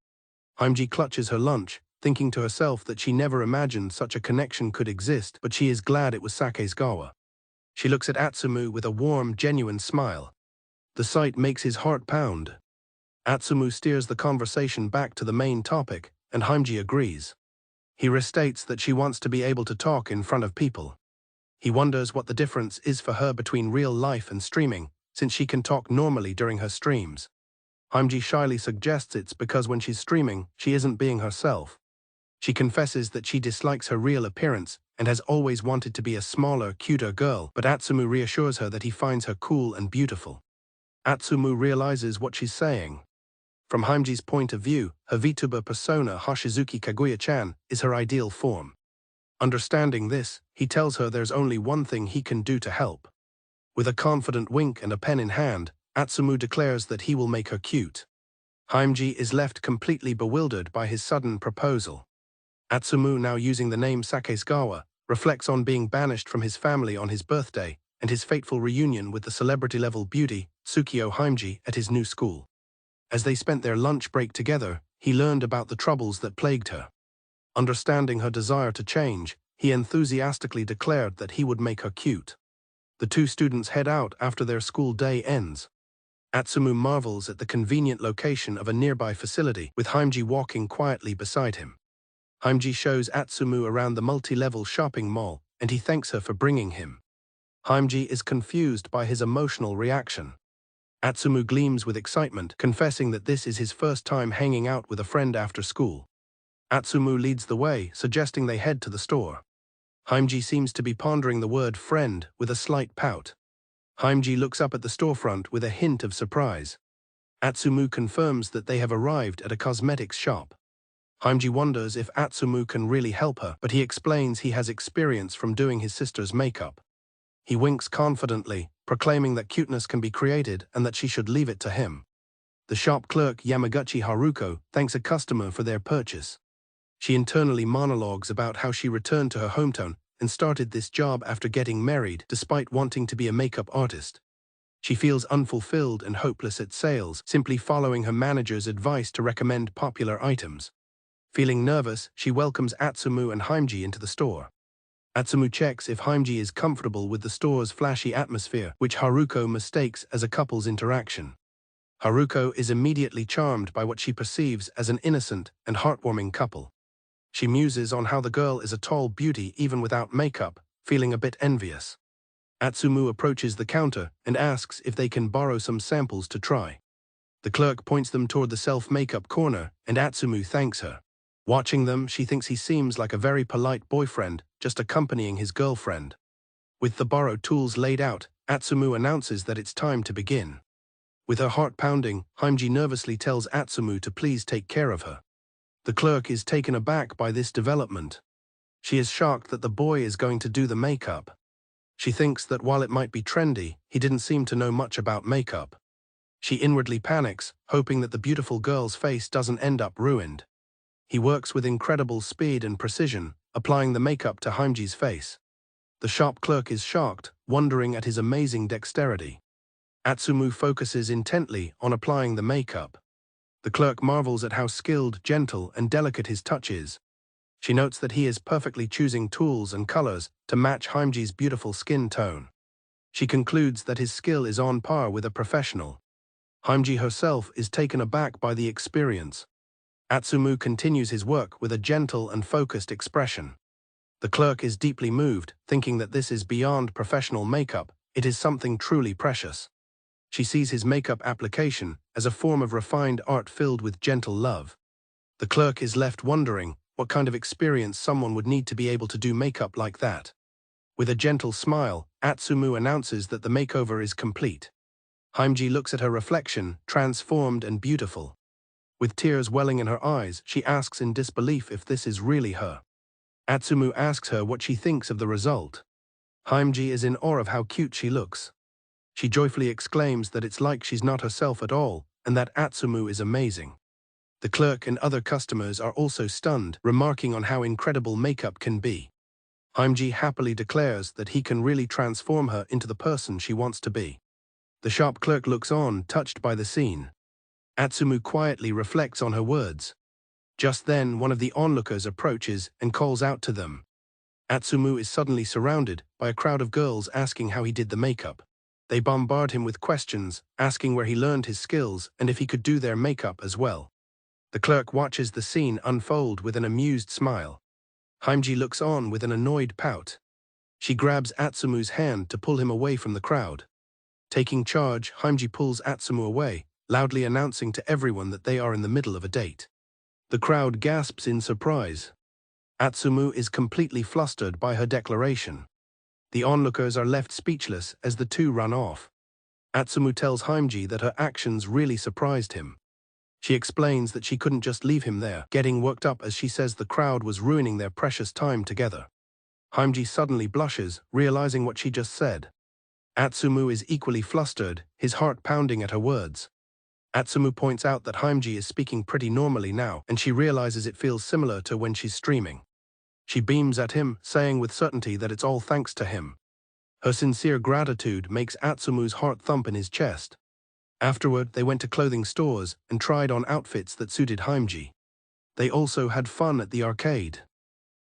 Haimji clutches her lunch, thinking to herself that she never imagined such a connection could exist, but she is glad it was Sakesugawa. She looks at Atsumu with a warm, genuine smile. The sight makes his heart pound. Atsumu steers the conversation back to the main topic, and Haimji agrees. He restates that she wants to be able to talk in front of people. He wonders what the difference is for her between real life and streaming, since she can talk normally during her streams. Haimji shyly suggests it's because when she's streaming, she isn't being herself. She confesses that she dislikes her real appearance and has always wanted to be a smaller, cuter girl, but Atsumu reassures her that he finds her cool and beautiful. Atsumu realizes what she's saying. From Haimji's point of view, her VTuber persona Hoshizuki Kaguya-chan is her ideal form. Understanding this, he tells her there's only one thing he can do to help. With a confident wink and a pen in hand, Atsumu declares that he will make her cute. Haimji is left completely bewildered by his sudden proposal. Atsumu, now using the name Sakesugawa, reflects on being banished from his family on his birthday and his fateful reunion with the celebrity-level beauty, Tsukio Haimji, at his new school. As they spent their lunch break together, he learned about the troubles that plagued her. Understanding her desire to change, he enthusiastically declared that he would make her cute. The two students head out after their school day ends. Atsumu marvels at the convenient location of a nearby facility, with Haimji walking quietly beside him. Haimji shows Atsumu around the multi-level shopping mall, and he thanks her for bringing him. Haimji is confused by his emotional reaction. Atsumu gleams with excitement, confessing that this is his first time hanging out with a friend after school. Atsumu leads the way, suggesting they head to the store. Haimji seems to be pondering the word friend with a slight pout. Haimji looks up at the storefront with a hint of surprise. Atsumu confirms that they have arrived at a cosmetics shop. Haimji wonders if Atsumu can really help her, but he explains he has experience from doing his sister's makeup. He winks confidently, proclaiming that cuteness can be created and that she should leave it to him. The shop clerk Yamaguchi Haruko thanks a customer for their purchase. She internally monologues about how she returned to her hometown and started this job after getting married despite wanting to be a makeup artist. She feels unfulfilled and hopeless at sales, simply following her manager's advice to recommend popular items. Feeling nervous, she welcomes Atsumu and Haimji into the store. Atsumu checks if Haimji is comfortable with the store's flashy atmosphere, which Haruko mistakes as a couple's interaction. Haruko is immediately charmed by what she perceives as an innocent and heartwarming couple. She muses on how the girl is a tall beauty even without makeup, feeling a bit envious. Atsumu approaches the counter and asks if they can borrow some samples to try. The clerk points them toward the self-makeup corner, and Atsumu thanks her. Watching them, she thinks he seems like a very polite boyfriend, just accompanying his girlfriend. With the borrowed tools laid out, Atsumu announces that it's time to begin. With her heart pounding, Haimji nervously tells Atsumu to please take care of her. The clerk is taken aback by this development. She is shocked that the boy is going to do the makeup. She thinks that while it might be trendy, he didn't seem to know much about makeup. She inwardly panics, hoping that the beautiful girl's face doesn't end up ruined. He works with incredible speed and precision, applying the makeup to Haimji's face. The shop clerk is shocked, wondering at his amazing dexterity. Atsumu focuses intently on applying the makeup. The clerk marvels at how skilled, gentle, and delicate his touch is. She notes that he is perfectly choosing tools and colors to match Haimji's beautiful skin tone. She concludes that his skill is on par with a professional. Haimji herself is taken aback by the experience. Atsumu continues his work with a gentle and focused expression. The clerk is deeply moved, thinking that this is beyond professional makeup, it is something truly precious. She sees his makeup application as a form of refined art filled with gentle love. The clerk is left wondering what kind of experience someone would need to be able to do makeup like that. With a gentle smile, Atsumu announces that the makeover is complete. Haimji looks at her reflection, transformed and beautiful. With tears welling in her eyes, she asks in disbelief if this is really her. Atsumu asks her what she thinks of the result. Haimji is in awe of how cute she looks. She joyfully exclaims that it's like she's not herself at all, and that Atsumu is amazing. The clerk and other customers are also stunned, remarking on how incredible makeup can be. Haimji happily declares that he can really transform her into the person she wants to be. The shop clerk looks on, touched by the scene. Atsumu quietly reflects on her words. Just then, one of the onlookers approaches and calls out to them. Atsumu is suddenly surrounded by a crowd of girls asking how he did the makeup. They bombard him with questions, asking where he learned his skills and if he could do their makeup as well. The clerk watches the scene unfold with an amused smile. Haimji looks on with an annoyed pout. She grabs Atsumu's hand to pull him away from the crowd. Taking charge, Haimji pulls Atsumu away, loudly announcing to everyone that they are in the middle of a date. The crowd gasps in surprise. Atsumu is completely flustered by her declaration. The onlookers are left speechless as the two run off. Atsumu tells Haimji that her actions really surprised him. She explains that she couldn't just leave him there, getting worked up as she says the crowd was ruining their precious time together. Haimji suddenly blushes, realizing what she just said. Atsumu is equally flustered, his heart pounding at her words. Atsumu points out that Haimji is speaking pretty normally now, and she realizes it feels similar to when she's streaming. She beams at him, saying with certainty that it's all thanks to him. Her sincere gratitude makes Atsumu's heart thump in his chest. Afterward, they went to clothing stores and tried on outfits that suited Haimji. They also had fun at the arcade.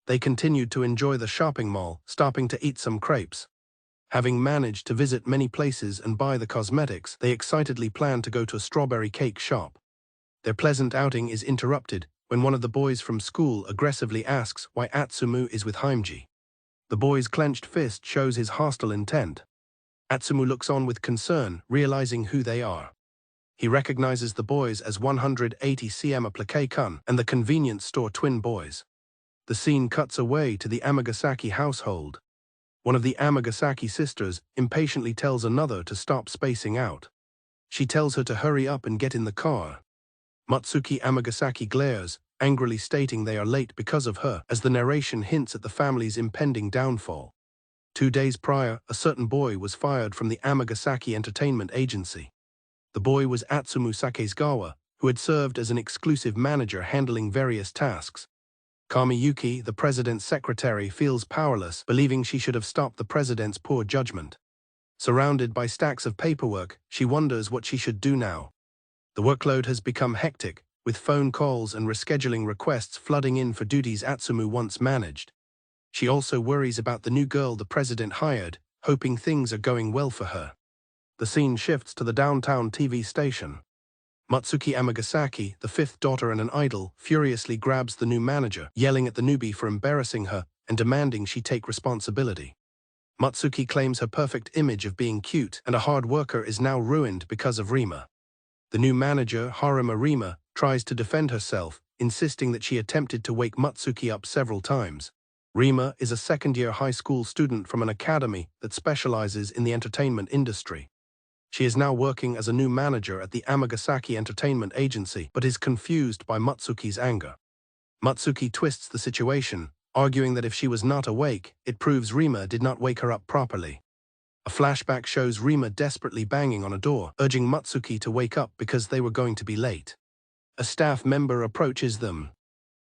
They continued to enjoy the shopping mall, stopping to eat some crepes. Having managed to visit many places and buy the cosmetics, they excitedly planned to go to a strawberry cake shop. Their pleasant outing is interrupted when one of the boys from school aggressively asks why Atsumu is with Haimji. The boy's clenched fist shows his hostile intent. Atsumu looks on with concern, realizing who they are. He recognizes the boys as 180 cm applique-kun and the convenience store twin boys. The scene cuts away to the Amagasaki household. One of the Amagasaki sisters impatiently tells another to stop spacing out. She tells her to hurry up and get in the car. Matsuki Amagasaki glares, angrily stating they are late because of her, as the narration hints at the family's impending downfall. 2 days prior, a certain boy was fired from the Amagasaki entertainment agency. The boy was Atsumu Sakegawa, who had served as an exclusive manager handling various tasks. Kamiyuki, the president's secretary, feels powerless, believing she should have stopped the president's poor judgment. Surrounded by stacks of paperwork, she wonders what she should do now. The workload has become hectic, with phone calls and rescheduling requests flooding in for duties Atsumu once managed. She also worries about the new girl the president hired, hoping things are going well for her. The scene shifts to the downtown TV station. Matsuki Amagasaki, the fifth daughter and an idol, furiously grabs the new manager, yelling at the newbie for embarrassing her and demanding she take responsibility. Matsuki claims her perfect image of being cute and a hard worker is now ruined because of Rima. The new manager, Harima Rima, tries to defend herself, insisting that she attempted to wake Matsuki up several times. Rima is a second-year high school student from an academy that specializes in the entertainment industry. She is now working as a new manager at the Amagasaki entertainment agency, but is confused by Matsuki's anger. Matsuki twists the situation, arguing that if she was not awake, it proves Rima did not wake her up properly. A flashback shows Rima desperately banging on a door, urging Matsuki to wake up because they were going to be late. A staff member approaches them.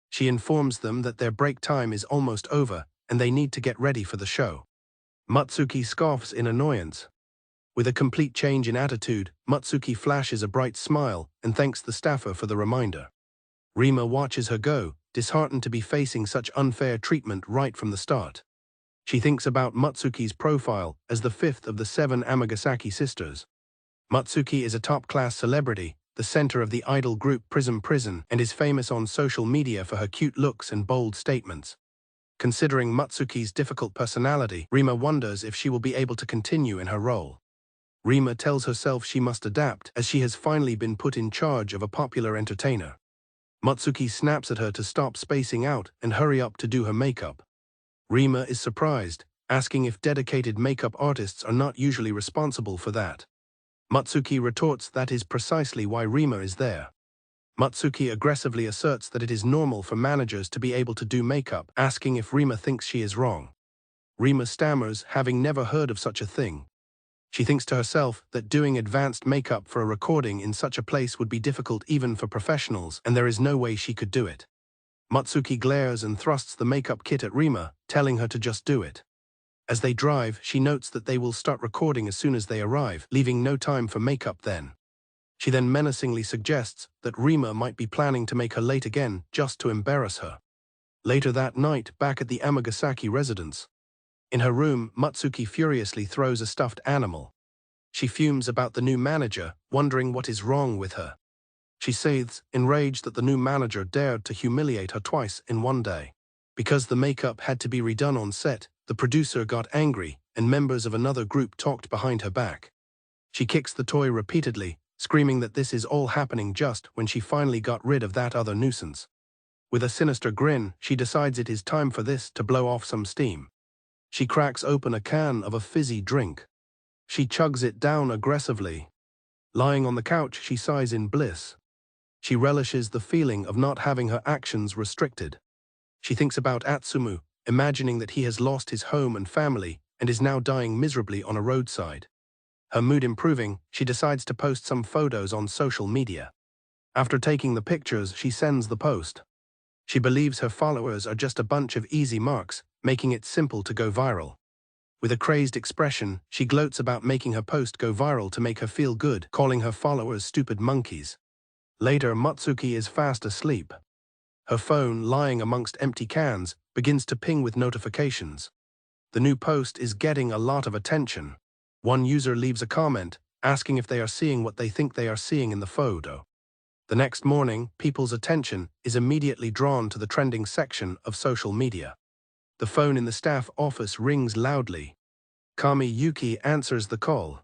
She informs them that their break time is almost over and they need to get ready for the show. Matsuki scoffs in annoyance. With a complete change in attitude, Matsuki flashes a bright smile and thanks the staffer for the reminder. Rima watches her go, disheartened to be facing such unfair treatment right from the start. She thinks about Matsuki's profile as the fifth of the 7 Amagasaki sisters. Matsuki is a top-class celebrity, the center of the idol group Prison, and is famous on social media for her cute looks and bold statements. Considering Matsuki's difficult personality, Rima wonders if she will be able to continue in her role. Rima tells herself she must adapt as she has finally been put in charge of a popular entertainer. Matsuki snaps at her to stop spacing out and hurry up to do her makeup. Rima is surprised, asking if dedicated makeup artists are not usually responsible for that. Matsuki retorts that is precisely why Rima is there. Matsuki aggressively asserts that it is normal for managers to be able to do makeup, asking if Rima thinks she is wrong. Rima stammers, having never heard of such a thing. She thinks to herself that doing advanced makeup for a recording in such a place would be difficult even for professionals, and there is no way she could do it. Matsuki glares and thrusts the makeup kit at Rima, telling her to just do it. As they drive, she notes that they will start recording as soon as they arrive, leaving no time for makeup then. She then menacingly suggests that Rima might be planning to make her late again just to embarrass her. Later that night, back at the Amagasaki residence. In her room, Matsuki furiously throws a stuffed animal. She fumes about the new manager, wondering what is wrong with her. She seethes, enraged that the new manager dared to humiliate her twice in one day. Because the makeup had to be redone on set, the producer got angry, and members of another group talked behind her back. She kicks the toy repeatedly, screaming that this is all happening just when she finally got rid of that other nuisance. With a sinister grin, she decides it is time for this to blow off some steam. She cracks open a can of a fizzy drink. She chugs it down aggressively. Lying on the couch, she sighs in bliss. She relishes the feeling of not having her actions restricted. She thinks about Atsumu, imagining that he has lost his home and family and is now dying miserably on a roadside. Her mood improving, she decides to post some photos on social media. After taking the pictures, she sends the post. She believes her followers are just a bunch of easy marks, making it simple to go viral. With a crazed expression, she gloats about making her post go viral to make her feel good, calling her followers stupid monkeys. Later, Matsuki is fast asleep. Her phone, lying amongst empty cans, begins to ping with notifications. The new post is getting a lot of attention. One user leaves a comment, asking if they are seeing what they think they are seeing in the photo. The next morning, people's attention is immediately drawn to the trending section of social media. The phone in the staff office rings loudly. Kami Yuki answers the call.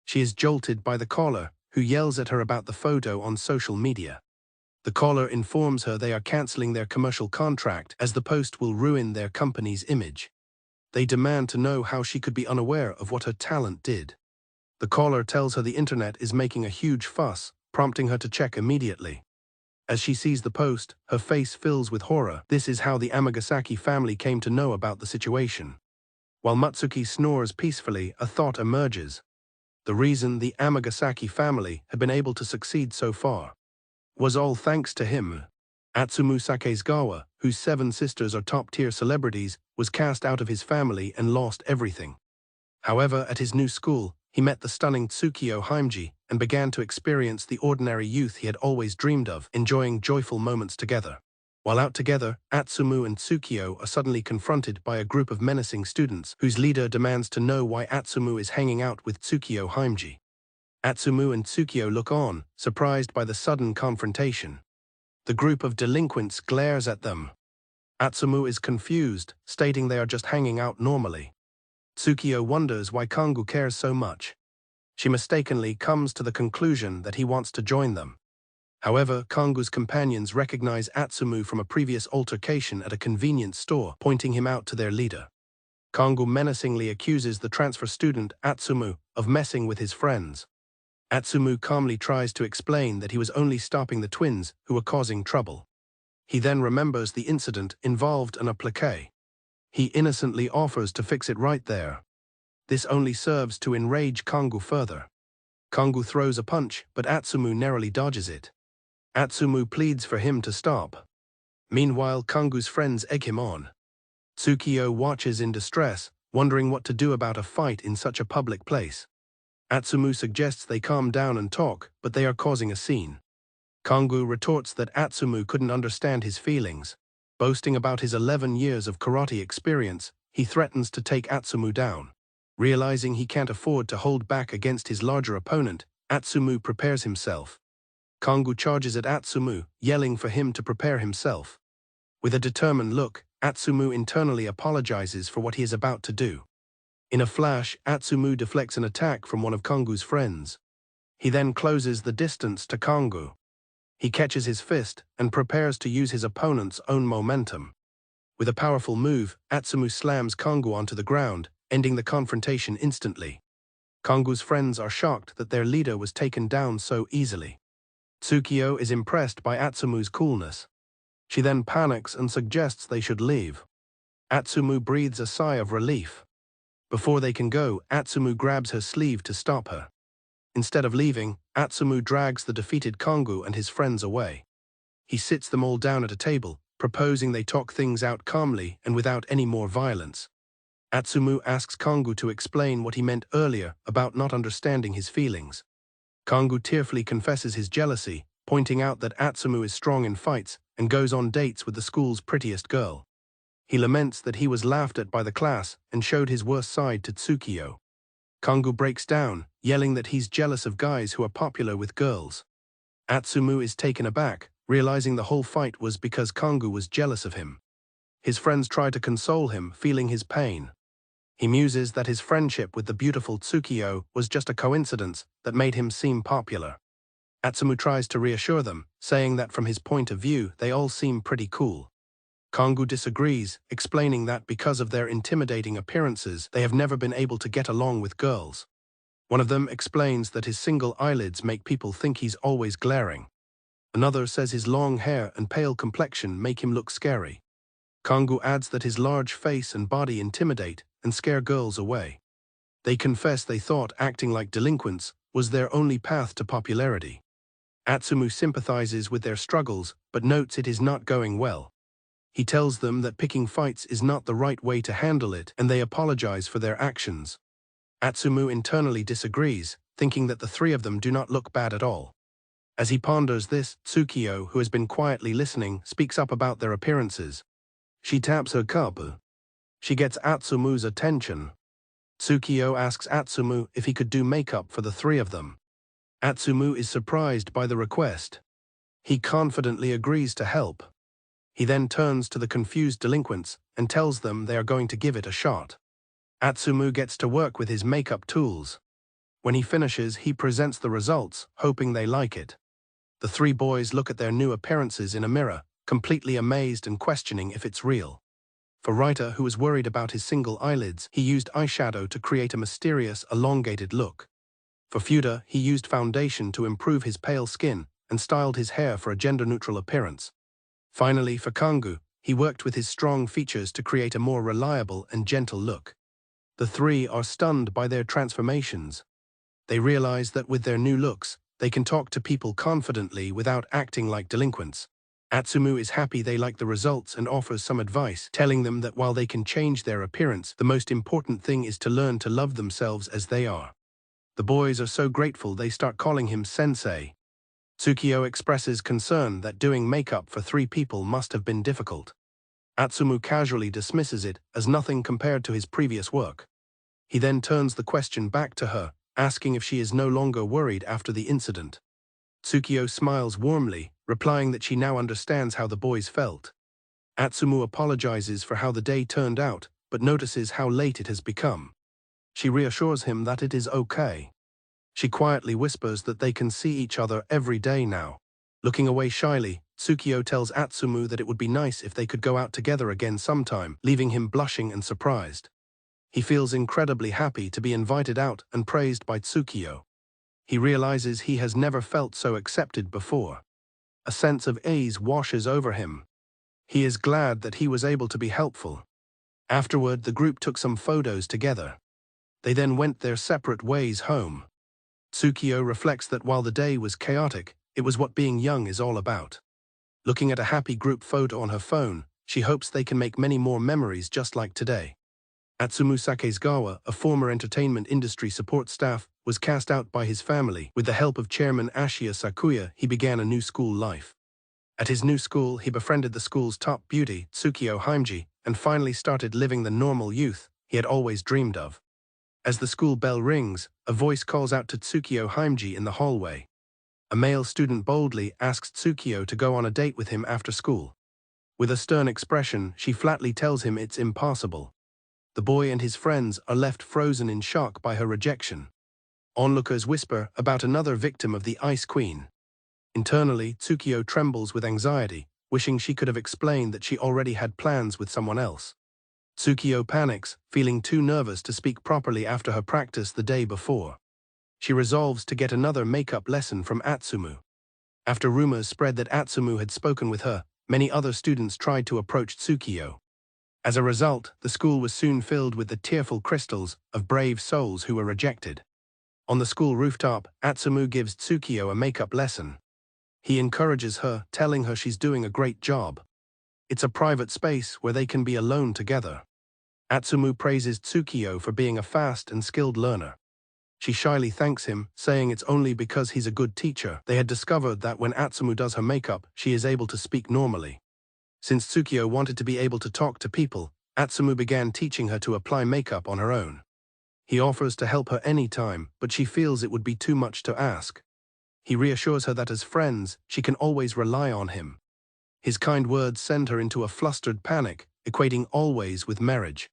She is jolted by the caller, who yells at her about the photo on social media. The caller informs her they are cancelling their commercial contract as the post will ruin their company's image. They demand to know how she could be unaware of what her talent did. The caller tells her the internet is making a huge fuss, prompting her to check immediately. As she sees the post, her face fills with horror. This is how the Amagasaki family came to know about the situation. While Matsuki snores peacefully, a thought emerges. The reason the Amagasaki family had been able to succeed so far was all thanks to him. Atsumu Sakegawa, whose 7 sisters are top-tier celebrities, was cast out of his family and lost everything. However, at his new school, he met the stunning Tsukioji and began to experience the ordinary youth he had always dreamed of, enjoying joyful moments together. While out together, Atsumu and Tsukio are suddenly confronted by a group of menacing students whose leader demands to know why Atsumu is hanging out with Tsukioji. Atsumu and Tsukio look on, surprised by the sudden confrontation. The group of delinquents glares at them. Atsumu is confused, stating they are just hanging out normally. Tsukio wonders why Kongu cares so much. She mistakenly comes to the conclusion that he wants to join them. However, Kongu's companions recognize Atsumu from a previous altercation at a convenience store, pointing him out to their leader. Kongu menacingly accuses the transfer student, Atsumu, of messing with his friends. Atsumu calmly tries to explain that he was only stopping the twins who were causing trouble. He then remembers the incident involved an applique. He innocently offers to fix it right there. This only serves to enrage Kongu further. Kongu throws a punch, but Atsumu narrowly dodges it. Atsumu pleads for him to stop. Meanwhile, Kongu's friends egg him on. Tsukio watches in distress, wondering what to do about a fight in such a public place. Atsumu suggests they calm down and talk, but they are causing a scene. Kongu retorts that Atsumu couldn't understand his feelings. Boasting about his 11 years of karate experience, he threatens to take Atsumu down. Realizing he can't afford to hold back against his larger opponent, Atsumu prepares himself. Kongu charges at Atsumu, yelling for him to prepare himself. With a determined look, Atsumu internally apologizes for what he is about to do. In a flash, Atsumu deflects an attack from one of Kongu's friends. He then closes the distance to Kongu. He catches his fist and prepares to use his opponent's own momentum. With a powerful move, Atsumu slams Kongu onto the ground, ending the confrontation instantly. Kongu's friends are shocked that their leader was taken down so easily. Tsukio is impressed by Atsumu's coolness. She then panics and suggests they should leave. Atsumu breathes a sigh of relief. Before they can go, Atsumu grabs her sleeve to stop her. Instead of leaving, Atsumu drags the defeated Kongu and his friends away. He sits them all down at a table, proposing they talk things out calmly and without any more violence. Atsumu asks Kongu to explain what he meant earlier about not understanding his feelings. Kongu tearfully confesses his jealousy, pointing out that Atsumu is strong in fights and goes on dates with the school's prettiest girl. He laments that he was laughed at by the class and showed his worst side to Tsukio. Kongu breaks down, yelling that he's jealous of guys who are popular with girls. Atsumu is taken aback, realizing the whole fight was because Kongu was jealous of him. His friends try to console him, feeling his pain. He muses that his friendship with the beautiful Tsukio was just a coincidence that made him seem popular. Atsumu tries to reassure them, saying that from his point of view they all seem pretty cool. Kongu disagrees, explaining that because of their intimidating appearances they have never been able to get along with girls. One of them explains that his single eyelids make people think he's always glaring. Another says his long hair and pale complexion make him look scary. Kongu adds that his large face and body intimidate and scare girls away. They confess they thought acting like delinquents was their only path to popularity. Atsumu sympathizes with their struggles, but notes it is not going well. He tells them that picking fights is not the right way to handle it, and they apologize for their actions. Atsumu internally disagrees, thinking that the three of them do not look bad at all. As he ponders this, Tsukio, who has been quietly listening, speaks up about their appearances. She taps her cup. She gets Atsumu's attention. Tsukio asks Atsumu if he could do makeup for the three of them. Atsumu is surprised by the request. He confidently agrees to help. He then turns to the confused delinquents and tells them they are going to give it a shot. Atsumu gets to work with his makeup tools. When he finishes, he presents the results, hoping they like it. The three boys look at their new appearances in a mirror, completely amazed and questioning if it's real. For Raita, who was worried about his single eyelids, he used eyeshadow to create a mysterious, elongated look. For Fuda, he used foundation to improve his pale skin and styled his hair for a gender-neutral appearance. Finally, for Kongu, he worked with his strong features to create a more reliable and gentle look. The three are stunned by their transformations. They realize that with their new looks, they can talk to people confidently without acting like delinquents. Atsumu is happy they like the results and offers some advice, telling them that while they can change their appearance, the most important thing is to learn to love themselves as they are. The boys are so grateful they start calling him sensei. Tsukio expresses concern that doing makeup for three people must have been difficult. Atsumu casually dismisses it as nothing compared to his previous work. He then turns the question back to her, asking if she is no longer worried after the incident. Tsukio smiles warmly, replying that she now understands how the boys felt. Atsumu apologizes for how the day turned out, but notices how late it has become. She reassures him that it is okay. She quietly whispers that they can see each other every day now. Looking away shyly, Tsukio tells Atsumu that it would be nice if they could go out together again sometime, leaving him blushing and surprised. He feels incredibly happy to be invited out and praised by Tsukio. He realizes he has never felt so accepted before. A sense of ease washes over him. He is glad that he was able to be helpful. Afterward, the group took some photos together. They then went their separate ways home. Tsukio reflects that while the day was chaotic, it was what being young is all about. Looking at a happy group photo on her phone, she hopes they can make many more memories just like today. Atsumu Sakegawa, a former entertainment industry support staff, was cast out by his family. With the help of Chairman Ashia Sakuya, he began a new school life. At his new school, he befriended the school's top beauty, Tsukioji, and finally started living the normal youth he had always dreamed of. As the school bell rings, a voice calls out to Tsukioji in the hallway. A male student boldly asks Tsukio to go on a date with him after school. With a stern expression, she flatly tells him it's impossible. The boy and his friends are left frozen in shock by her rejection. Onlookers whisper about another victim of the Ice Queen. Internally, Tsukio trembles with anxiety, wishing she could have explained that she already had plans with someone else. Tsukio panics, feeling too nervous to speak properly after her practice the day before. She resolves to get another makeup lesson from Atsumu. After rumors spread that Atsumu had spoken with her, many other students tried to approach Tsukio. As a result, the school was soon filled with the tearful crystals of brave souls who were rejected. On the school rooftop, Atsumu gives Tsukio a makeup lesson. He encourages her, telling her she's doing a great job. It's a private space where they can be alone together. Atsumu praises Tsukio for being a fast and skilled learner. She shyly thanks him, saying it's only because he's a good teacher. They had discovered that when Atsumu does her makeup, she is able to speak normally. Since Tsukio wanted to be able to talk to people, Atsumu began teaching her to apply makeup on her own. He offers to help her any time, but she feels it would be too much to ask. He reassures her that as friends, she can always rely on him. His kind words send her into a flustered panic, equating always with marriage.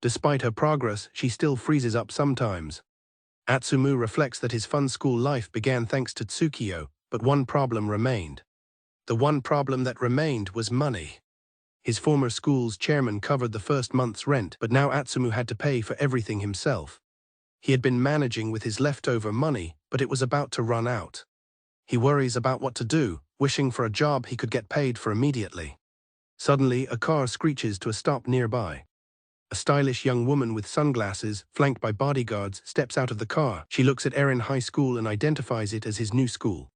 Despite her progress, she still freezes up sometimes. Atsumu reflects that his fun school life began thanks to Tsukio, but one problem remained. The one problem that remained was money. His former school's chairman covered the first month's rent, but now Atsumu had to pay for everything himself. He had been managing with his leftover money, but it was about to run out. He worries about what to do, wishing for a job he could get paid for immediately. Suddenly, a car screeches to a stop nearby. A stylish young woman with sunglasses, flanked by bodyguards, steps out of the car. She looks at Erin High School and identifies it as his new school.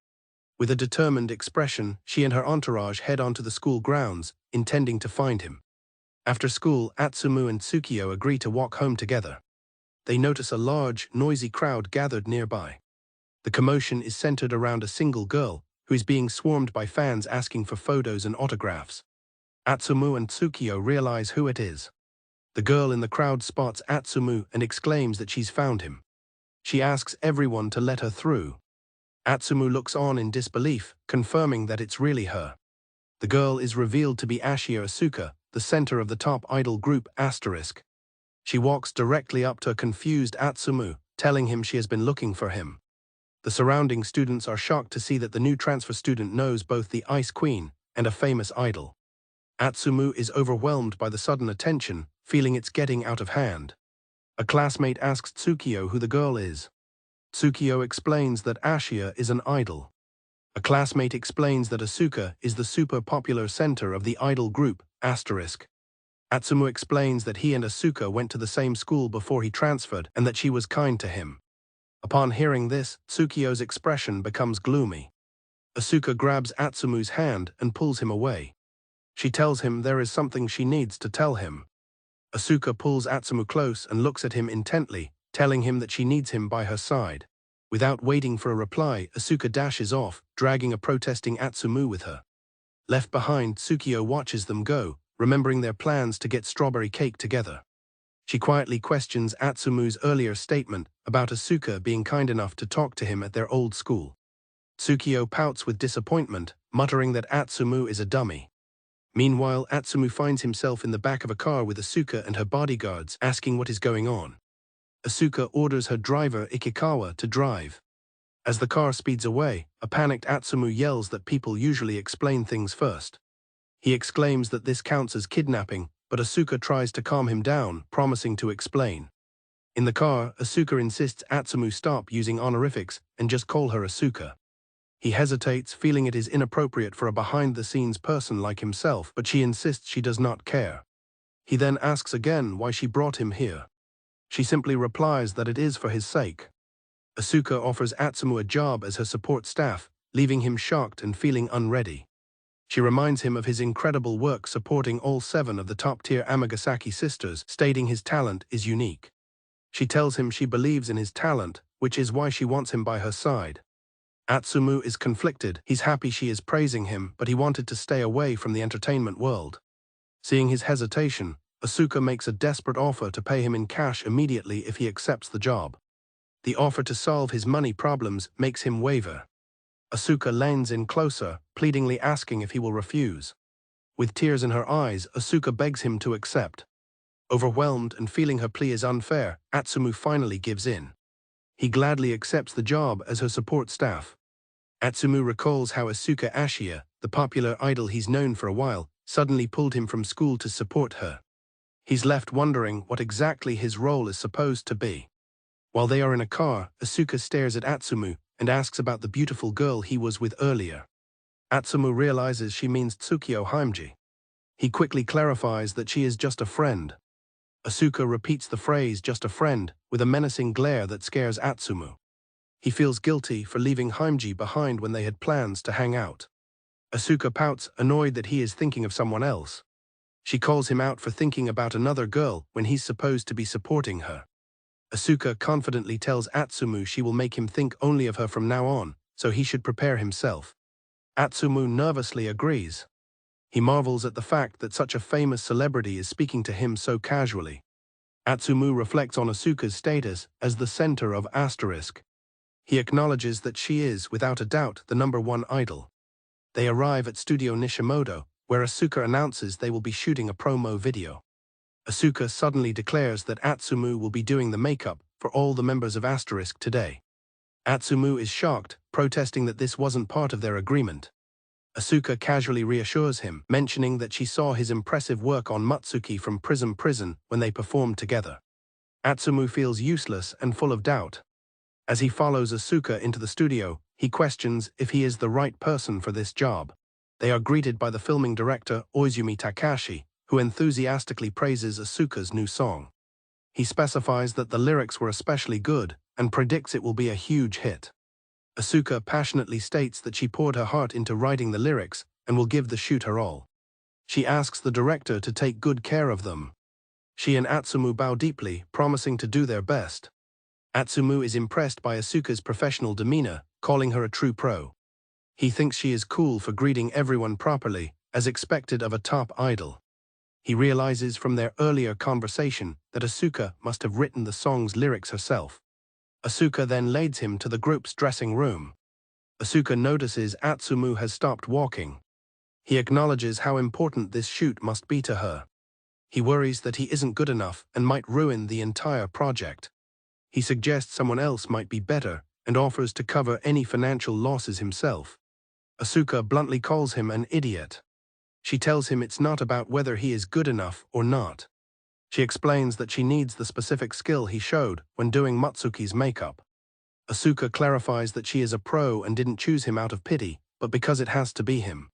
With a determined expression, she and her entourage head onto the school grounds, intending to find him. After school, Atsumu and Tsukio agree to walk home together. They notice a large, noisy crowd gathered nearby. The commotion is centered around a single girl, who is being swarmed by fans asking for photos and autographs. Atsumu and Tsukio realize who it is. The girl in the crowd spots Atsumu and exclaims that she's found him. She asks everyone to let her through. Atsumu looks on in disbelief, confirming that it's really her. The girl is revealed to be Ashia Asuka, the center of the top idol group **. She walks directly up to a confused Atsumu, telling him she has been looking for him. The surrounding students are shocked to see that the new transfer student knows both the Ice Queen and a famous idol. Atsumu is overwhelmed by the sudden attention, feeling it's getting out of hand. A classmate asks Tsukio who the girl is. Tsukio explains that Ashia is an idol. A classmate explains that Asuka is the super popular center of the idol group **. Atsumu explains that he and Asuka went to the same school before he transferred and that she was kind to him. Upon hearing this, Tsukio's expression becomes gloomy. Asuka grabs Atsumu's hand and pulls him away. She tells him there is something she needs to tell him. Asuka pulls Atsumu close and looks at him intently, telling him that she needs him by her side. Without waiting for a reply, Asuka dashes off, dragging a protesting Atsumu with her. Left behind, Tsukio watches them go, remembering their plans to get strawberry cake together. She quietly questions Atsumu's earlier statement about Asuka being kind enough to talk to him at their old school. Tsukio pouts with disappointment, muttering that Atsumu is a dummy. Meanwhile, Atsumu finds himself in the back of a car with Asuka and her bodyguards, asking what is going on. Asuka orders her driver Ikikawa to drive. As the car speeds away, a panicked Atsumu yells that people usually explain things first. He exclaims that this counts as kidnapping, but Asuka tries to calm him down, promising to explain. In the car, Asuka insists Atsumu stop using honorifics and just call her Asuka. He hesitates, feeling it is inappropriate for a behind-the-scenes person like himself, but she insists she does not care. He then asks again why she brought him here. She simply replies that it is for his sake. Asuka offers Atsumu a job as her support staff, leaving him shocked and feeling unready. She reminds him of his incredible work supporting all 7 of the top-tier Amagasaki sisters, stating his talent is unique. She tells him she believes in his talent, which is why she wants him by her side. Atsumu is conflicted. He's happy she is praising him, but he wanted to stay away from the entertainment world. Seeing his hesitation, Asuka makes a desperate offer to pay him in cash immediately if he accepts the job. The offer to solve his money problems makes him waver. Asuka leans in closer, pleadingly asking if he will refuse. With tears in her eyes, Asuka begs him to accept. Overwhelmed and feeling her plea is unfair, Atsumu finally gives in. He gladly accepts the job as her support staff. Atsumu recalls how Asuka Ashia, the popular idol he's known for a while, suddenly pulled him from school to support her. He's left wondering what exactly his role is supposed to be. While they are in a car, Asuka stares at Atsumu and asks about the beautiful girl he was with earlier. Atsumu realizes she means Tsukioji. He quickly clarifies that she is just a friend. Asuka repeats the phrase "just a friend" with a menacing glare that scares Atsumu. He feels guilty for leaving Haimji behind when they had plans to hang out. Asuka pouts, annoyed that he is thinking of someone else. She calls him out for thinking about another girl when he's supposed to be supporting her. Asuka confidently tells Atsumu she will make him think only of her from now on, so he should prepare himself. Atsumu nervously agrees. He marvels at the fact that such a famous celebrity is speaking to him so casually. Atsumu reflects on Asuka's status as the center of Asterisk. He acknowledges that she is, without a doubt, the #1 idol. They arrive at Studio Nishimoto, where Asuka announces they will be shooting a promo video. Asuka suddenly declares that Atsumu will be doing the makeup for all the members of Asterisk today. Atsumu is shocked, protesting that this wasn't part of their agreement. Asuka casually reassures him, mentioning that she saw his impressive work on Matsuki from Prism Prison when they performed together. Atsumu feels useless and full of doubt. As he follows Asuka into the studio, he questions if he is the right person for this job. They are greeted by the filming director, Oizumi Takashi, who enthusiastically praises Asuka's new song. He specifies that the lyrics were especially good and predicts it will be a huge hit. Asuka passionately states that she poured her heart into writing the lyrics and will give the shoot her all. She asks the director to take good care of them. She and Atsumu bow deeply, promising to do their best. Atsumu is impressed by Asuka's professional demeanor, calling her a true pro. He thinks she is cool for greeting everyone properly, as expected of a top idol. He realizes from their earlier conversation that Asuka must have written the song's lyrics herself. Asuka then leads him to the group's dressing room. Asuka notices Atsumu has stopped walking. He acknowledges how important this shoot must be to her. He worries that he isn't good enough and might ruin the entire project. He suggests someone else might be better and offers to cover any financial losses himself. Asuka bluntly calls him an idiot. She tells him it's not about whether he is good enough or not. She explains that she needs the specific skill he showed when doing Matsuki's makeup. Asuka clarifies that she is a pro and didn't choose him out of pity, but because it has to be him.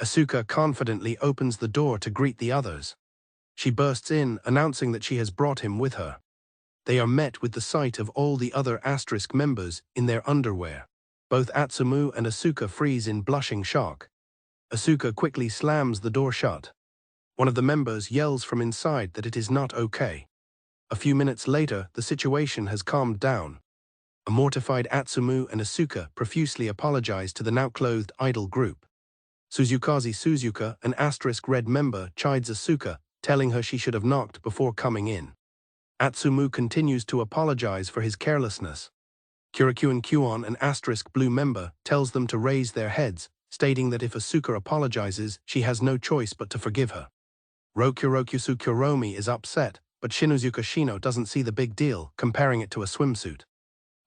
Asuka confidently opens the door to greet the others. She bursts in, announcing that she has brought him with her. They are met with the sight of all the other Asterisk members in their underwear. Both Atsumu and Asuka freeze in blushing shock. Asuka quickly slams the door shut. One of the members yells from inside that it is not okay. A few minutes later, the situation has calmed down. A mortified Atsumu and Asuka profusely apologize to the now-clothed idol group. Suzukaze Suzuka, an Asterisk Red member, chides Asuka, telling her she should have knocked before coming in. Atsumu continues to apologize for his carelessness. Kurakuan Kuon, an Asterisk Blue member, tells them to raise their heads, stating that if Asuka apologizes, she has no choice but to forgive her. Rokurokusu Kuromi is upset, but Shinuzuka Shino doesn't see the big deal, comparing it to a swimsuit.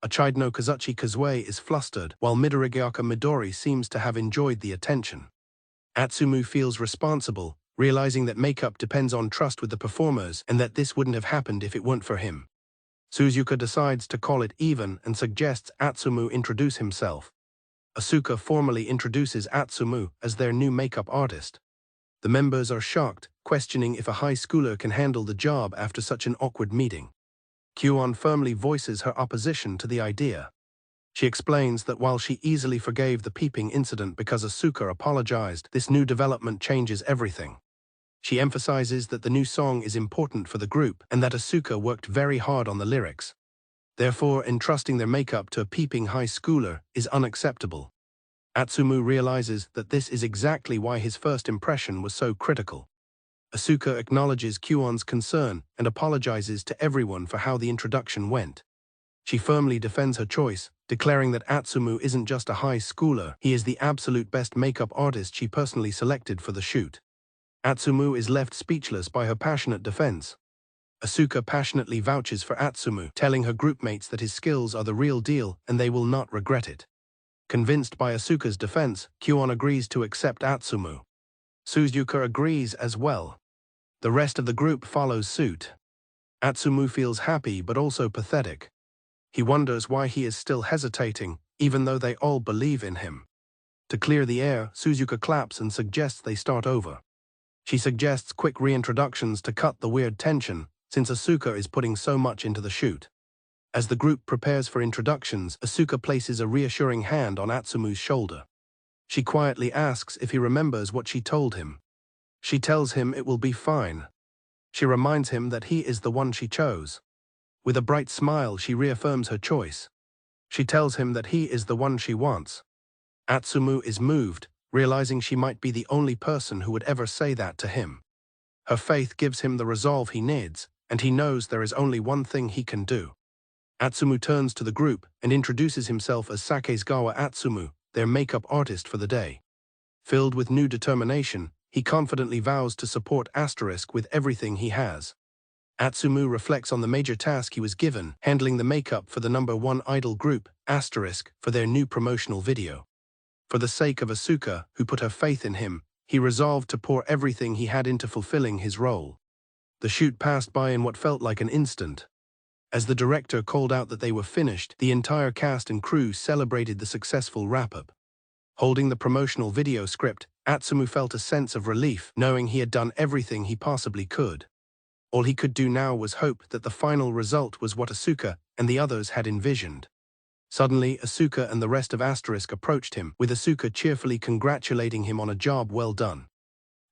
Achide Kazuchi Kazue is flustered, while Midorigyaka Midori seems to have enjoyed the attention. Atsumu feels responsible, realizing that makeup depends on trust with the performers and that this wouldn't have happened if it weren't for him. Suzuka decides to call it even and suggests Atsumu introduce himself. Asuka formally introduces Atsumu as their new makeup artist. The members are shocked, questioning if a high schooler can handle the job after such an awkward meeting. Kuon firmly voices her opposition to the idea. She explains that while she easily forgave the peeping incident because Asuka apologized, this new development changes everything. She emphasizes that the new song is important for the group and that Asuka worked very hard on the lyrics. Therefore, entrusting their makeup to a peeping high schooler is unacceptable. Atsumu realizes that this is exactly why his first impression was so critical. Asuka acknowledges Kyuon's concern and apologizes to everyone for how the introduction went. She firmly defends her choice, declaring that Atsumu isn't just a high schooler, he is the absolute best makeup artist she personally selected for the shoot. Atsumu is left speechless by her passionate defense. Asuka passionately vouches for Atsumu, telling her groupmates that his skills are the real deal and they will not regret it. Convinced by Asuka's defense, Kyuon agrees to accept Atsumu. Suzuka agrees as well. The rest of the group follows suit. Atsumu feels happy but also pathetic. He wonders why he is still hesitating, even though they all believe in him. To clear the air, Suzuka claps and suggests they start over. She suggests quick reintroductions to cut the weird tension, since Asuka is putting so much into the shoot. As the group prepares for introductions, Asuka places a reassuring hand on Atsumu's shoulder. She quietly asks if he remembers what she told him. She tells him it will be fine. She reminds him that he is the one she chose. With a bright smile, she reaffirms her choice. She tells him that he is the one she wants. Atsumu is moved, realizing she might be the only person who would ever say that to him. Her faith gives him the resolve he needs, and he knows there is only one thing he can do. Atsumu turns to the group and introduces himself as Sakegawa Atsumu, their makeup artist for the day. Filled with new determination, he confidently vows to support Asterisk with everything he has. Atsumu reflects on the major task he was given, handling the makeup for the #1 idol group, Asterisk, for their new promotional video. For the sake of Asuka, who put her faith in him, he resolved to pour everything he had into fulfilling his role. The shoot passed by in what felt like an instant. As the director called out that they were finished, the entire cast and crew celebrated the successful wrap-up. Holding the promotional video script, Atsumu felt a sense of relief, knowing he had done everything he possibly could. All he could do now was hope that the final result was what Asuka and the others had envisioned. Suddenly, Asuka and the rest of Asterisk approached him, with Asuka cheerfully congratulating him on a job well done.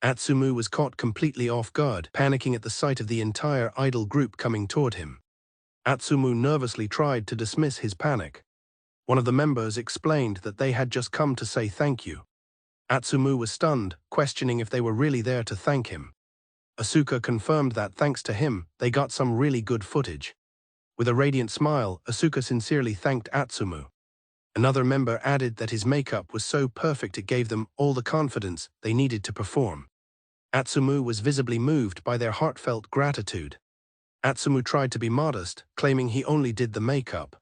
Atsumu was caught completely off guard, panicking at the sight of the entire idol group coming toward him. Atsumu nervously tried to dismiss his panic. One of the members explained that they had just come to say thank you. Atsumu was stunned, questioning if they were really there to thank him. Asuka confirmed that thanks to him, they got some really good footage. With a radiant smile, Asuka sincerely thanked Atsumu. Another member added that his makeup was so perfect it gave them all the confidence they needed to perform. Atsumu was visibly moved by their heartfelt gratitude. Atsumu tried to be modest, claiming he only did the makeup.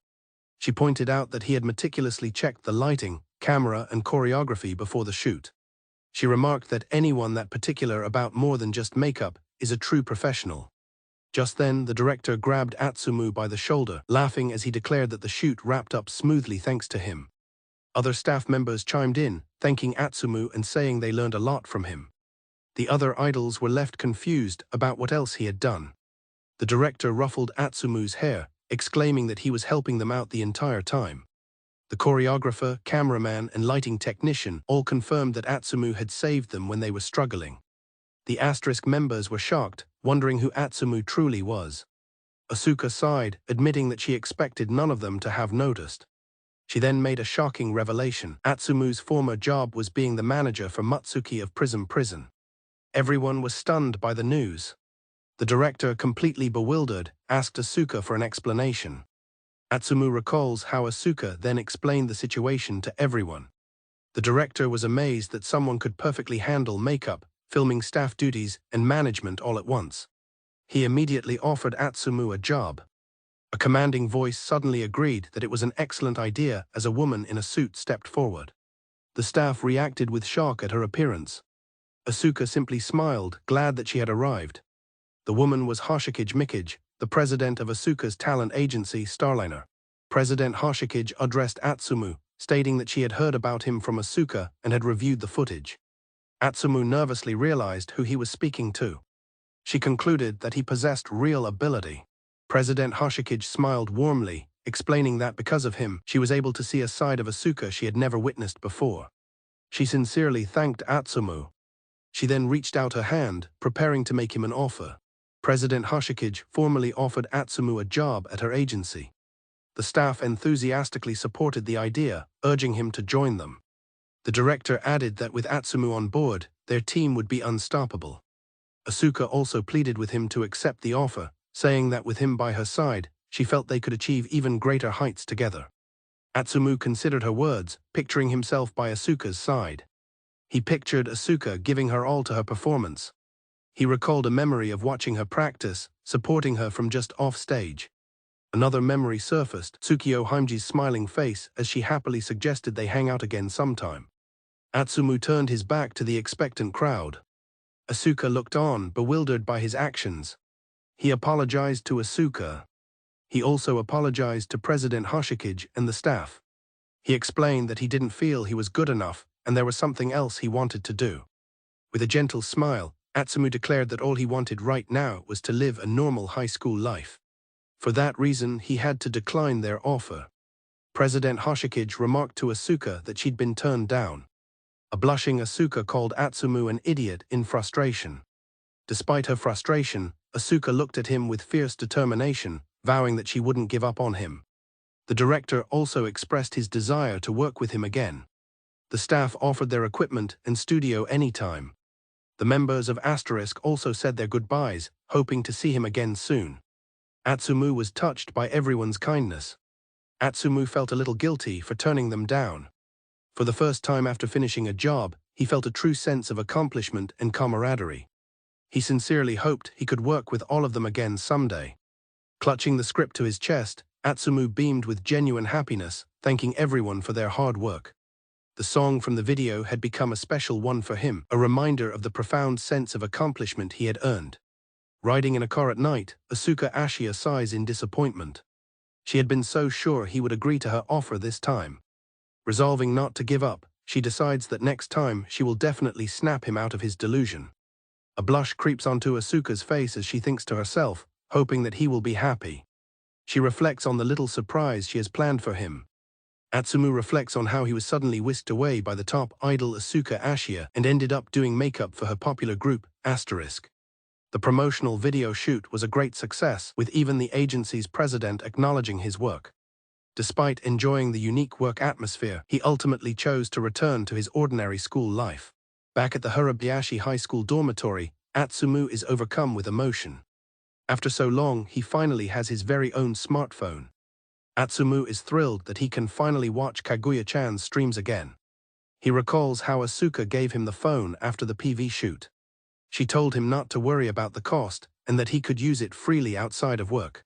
She pointed out that he had meticulously checked the lighting, camera, and choreography before the shoot. She remarked that anyone that particular about more than just makeup is a true professional. Just then, the director grabbed Atsumu by the shoulder, laughing as he declared that the shoot wrapped up smoothly thanks to him. Other staff members chimed in, thanking Atsumu and saying they learned a lot from him. The other idols were left confused about what else he had done. The director ruffled Atsumu's hair, exclaiming that he was helping them out the entire time. The choreographer, cameraman, and lighting technician all confirmed that Atsumu had saved them when they were struggling. The Asterisk members were shocked, wondering who Atsumu truly was. Asuka sighed, admitting that she expected none of them to have noticed. She then made a shocking revelation. Atsumu's former job was being the manager for Matsuki of Prison. Everyone was stunned by the news. The director, completely bewildered, asked Asuka for an explanation. Atsumu recalls how Asuka then explained the situation to everyone. The director was amazed that someone could perfectly handle makeup, filming staff duties, and management all at once. He immediately offered Atsumu a job. A commanding voice suddenly agreed that it was an excellent idea as a woman in a suit stepped forward. The staff reacted with shock at her appearance. Asuka simply smiled, glad that she had arrived. The woman was Hoshikage Mikage, the president of Asuka's talent agency, Starliner. President Hoshikage addressed Atsumu, stating that she had heard about him from Asuka and had reviewed the footage. Atsumu nervously realized who he was speaking to. She concluded that he possessed real ability. President Hoshikage smiled warmly, explaining that because of him, she was able to see a side of Asuka she had never witnessed before. She sincerely thanked Atsumu. She then reached out her hand, preparing to make him an offer. President Hoshikage formally offered Atsumu a job at her agency. The staff enthusiastically supported the idea, urging him to join them. The director added that with Atsumu on board, their team would be unstoppable. Asuka also pleaded with him to accept the offer, saying that with him by her side, she felt they could achieve even greater heights together. Atsumu considered her words, picturing himself by Asuka's side. He pictured Asuka giving her all to her performance. He recalled a memory of watching her practice, supporting her from just off stage. Another memory surfaced, Tsukioji's smiling face as she happily suggested they hang out again sometime. Atsumu turned his back to the expectant crowd. Asuka looked on, bewildered by his actions. He apologized to Asuka. He also apologized to President Hoshikage and the staff. He explained that he didn't feel he was good enough and there was something else he wanted to do. With a gentle smile, Atsumu declared that all he wanted right now was to live a normal high school life. For that reason, he had to decline their offer. President Hoshikage remarked to Asuka that she'd been turned down. A blushing Asuka called Atsumu an idiot in frustration. Despite her frustration, Asuka looked at him with fierce determination, vowing that she wouldn't give up on him. The director also expressed his desire to work with him again. The staff offered their equipment and studio anytime. The members of Asterisk also said their goodbyes, hoping to see him again soon. Atsumu was touched by everyone's kindness. Atsumu felt a little guilty for turning them down. For the first time after finishing a job, he felt a true sense of accomplishment and camaraderie. He sincerely hoped he could work with all of them again someday. Clutching the script to his chest, Atsumu beamed with genuine happiness, thanking everyone for their hard work. The song from the video had become a special one for him, a reminder of the profound sense of accomplishment he had earned. Riding in a car at night, Asuka Ashia sighs in disappointment. She had been so sure he would agree to her offer this time. Resolving not to give up, she decides that next time she will definitely snap him out of his delusion. A blush creeps onto Asuka's face as she thinks to herself, hoping that he will be happy. She reflects on the little surprise she has planned for him. Atsumu reflects on how he was suddenly whisked away by the top idol Asuka Ashia and ended up doing makeup for her popular group, Asterisk. The promotional video shoot was a great success, with even the agency's president acknowledging his work. Despite enjoying the unique work atmosphere, he ultimately chose to return to his ordinary school life. Back at the Hirabayashi High School dormitory, Atsumu is overcome with emotion. After so long, he finally has his very own smartphone. Atsumu is thrilled that he can finally watch Kaguya-chan's streams again. He recalls how Asuka gave him the phone after the PV shoot. She told him not to worry about the cost and that he could use it freely outside of work.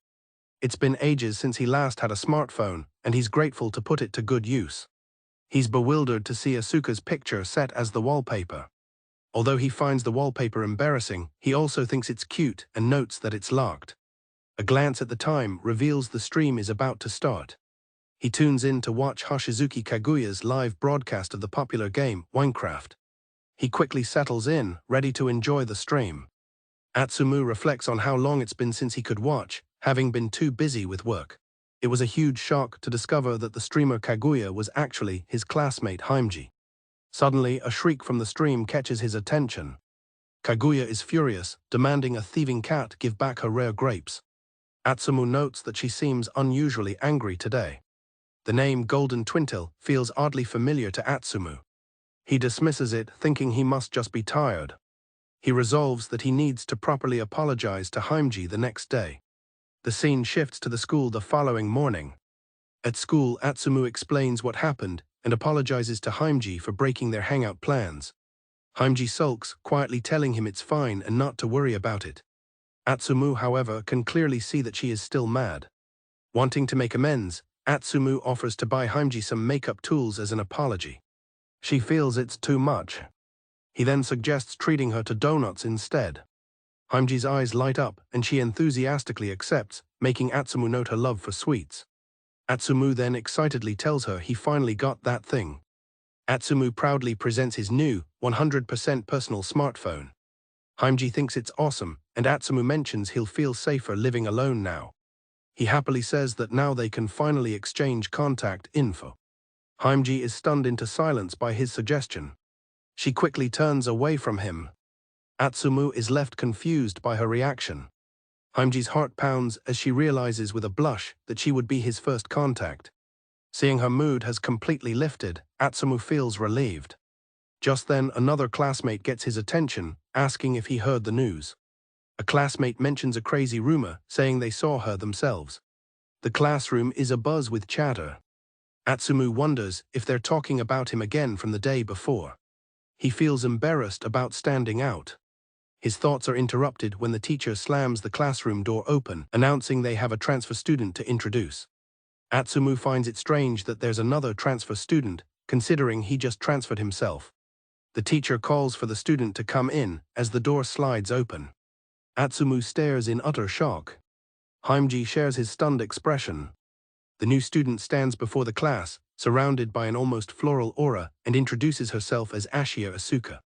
It's been ages since he last had a smartphone, and he's grateful to put it to good use. He's bewildered to see Asuka's picture set as the wallpaper. Although he finds the wallpaper embarrassing, he also thinks it's cute and notes that it's locked. A glance at the time reveals the stream is about to start. He tunes in to watch Hoshizuki Kaguya's live broadcast of the popular game, Minecraft. He quickly settles in, ready to enjoy the stream. Atsumu reflects on how long it's been since he could watch, having been too busy with work. It was a huge shock to discover that the streamer Kaguya was actually his classmate Haimji. Suddenly, a shriek from the stream catches his attention. Kaguya is furious, demanding a thieving cat give back her rare grapes. Atsumu notes that she seems unusually angry today. The name Golden Twintil feels oddly familiar to Atsumu. He dismisses it, thinking he must just be tired. He resolves that he needs to properly apologize to Haimji the next day. The scene shifts to the school the following morning. At school, Atsumu explains what happened and apologizes to Haimji for breaking their hangout plans. Haimji sulks, quietly telling him it's fine and not to worry about it. Atsumu, however, can clearly see that she is still mad. Wanting to make amends, Atsumu offers to buy Haimji some makeup tools as an apology. She feels it's too much. He then suggests treating her to donuts instead. Haimji's eyes light up and she enthusiastically accepts, making Atsumu note her love for sweets. Atsumu then excitedly tells her he finally got that thing. Atsumu proudly presents his new, 100% personal smartphone. Haimji thinks it's awesome, and Atsumu mentions he'll feel safer living alone now. He happily says that now they can finally exchange contact info. Haimji is stunned into silence by his suggestion. She quickly turns away from him. Atsumu is left confused by her reaction. Haimji's heart pounds as she realizes with a blush that she would be his first contact. Seeing her mood has completely lifted, Atsumu feels relieved. Just then, another classmate gets his attention, asking if he heard the news. A classmate mentions a crazy rumor, saying they saw her themselves. The classroom is abuzz with chatter. Atsumu wonders if they're talking about him again from the day before. He feels embarrassed about standing out. His thoughts are interrupted when the teacher slams the classroom door open, announcing they have a transfer student to introduce. Atsumu finds it strange that there's another transfer student, considering he just transferred himself. The teacher calls for the student to come in as the door slides open. Atsumu stares in utter shock. Haimji shares his stunned expression. The new student stands before the class, surrounded by an almost floral aura, and introduces herself as Ashia Asuka.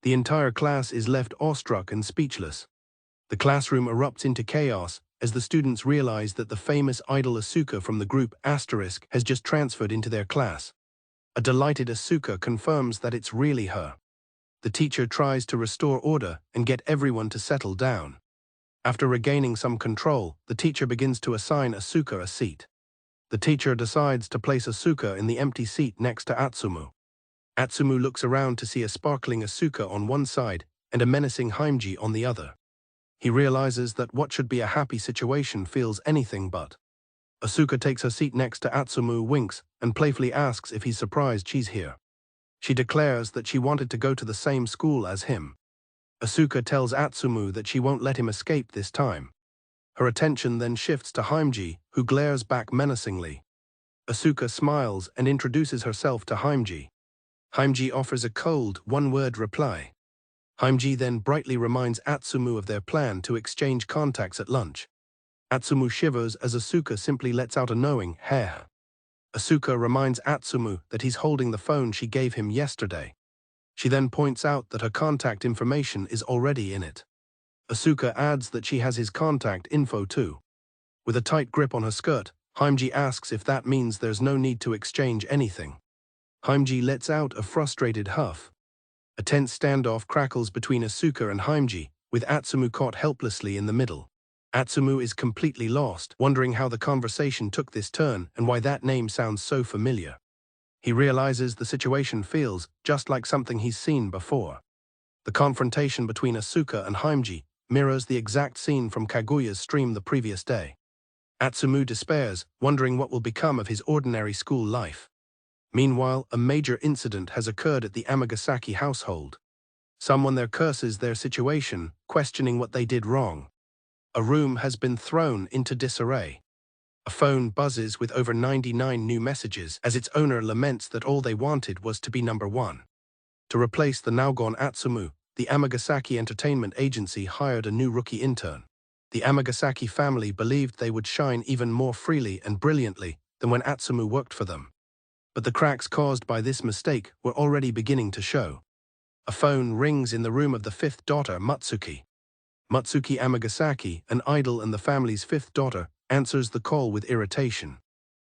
The entire class is left awestruck and speechless. The classroom erupts into chaos as the students realize that the famous idol Asuka from the group Asterisk has just transferred into their class. A delighted Asuka confirms that it's really her. The teacher tries to restore order and get everyone to settle down. After regaining some control, the teacher begins to assign Asuka a seat. The teacher decides to place Asuka in the empty seat next to Atsumu. Atsumu looks around to see a sparkling Asuka on one side and a menacing Haimji on the other. He realizes that what should be a happy situation feels anything but. Asuka takes her seat next to Atsumu, winks, and playfully asks if he's surprised she's here. She declares that she wanted to go to the same school as him. Asuka tells Atsumu that she won't let him escape this time. Her attention then shifts to Haimji, who glares back menacingly. Asuka smiles and introduces herself to Haimji. Haimji offers a cold, one-word reply. Haimji then brightly reminds Atsumu of their plan to exchange contacts at lunch. Atsumu shivers as Asuka simply lets out a knowing "heh." Asuka reminds Atsumu that he's holding the phone she gave him yesterday. She then points out that her contact information is already in it. Asuka adds that she has his contact info too. With a tight grip on her skirt, Haimji asks if that means there's no need to exchange anything. Haimji lets out a frustrated huff. A tense standoff crackles between Asuka and Haimji, with Atsumu caught helplessly in the middle. Atsumu is completely lost, wondering how the conversation took this turn and why that name sounds so familiar. He realizes the situation feels just like something he's seen before. The confrontation between Asuka and Haimji mirrors the exact scene from Kaguya's stream the previous day. Atsumu despairs, wondering what will become of his ordinary school life. Meanwhile, a major incident has occurred at the Amagasaki household. Someone there curses their situation, questioning what they did wrong. A room has been thrown into disarray. A phone buzzes with over 99 new messages as its owner laments that all they wanted was to be number one. To replace the now gone Atsumu, the Amagasaki Entertainment Agency hired a new rookie intern. The Amagasaki family believed they would shine even more freely and brilliantly than when Atsumu worked for them. But the cracks caused by this mistake were already beginning to show. A phone rings in the room of the fifth daughter, Matsuki. Matsuki Amagasaki, an idol and the family's fifth daughter, answers the call with irritation.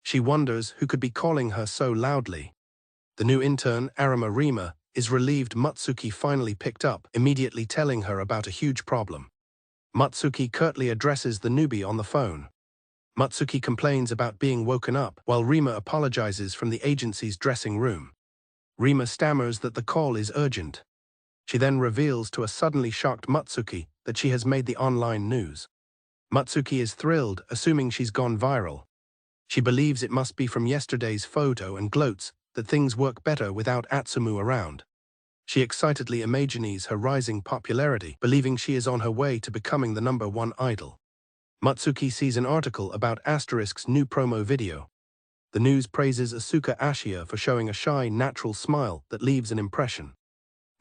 She wonders who could be calling her so loudly. The new intern, Arima Rima, is relieved Matsuki finally picked up, immediately telling her about a huge problem. Matsuki curtly addresses the newbie on the phone. Matsuki complains about being woken up, while Rima apologizes from the agency's dressing room. Rima stammers that the call is urgent. She then reveals to a suddenly shocked Matsuki that she has made the online news. Matsuki is thrilled, assuming she's gone viral. She believes it must be from yesterday's photo and gloats that things work better without Atsumu around. She excitedly imagines her rising popularity, believing she is on her way to becoming the number one idol. Matsuki sees an article about Asterisk's new promo video. The news praises Asuka Ashia for showing a shy, natural smile that leaves an impression.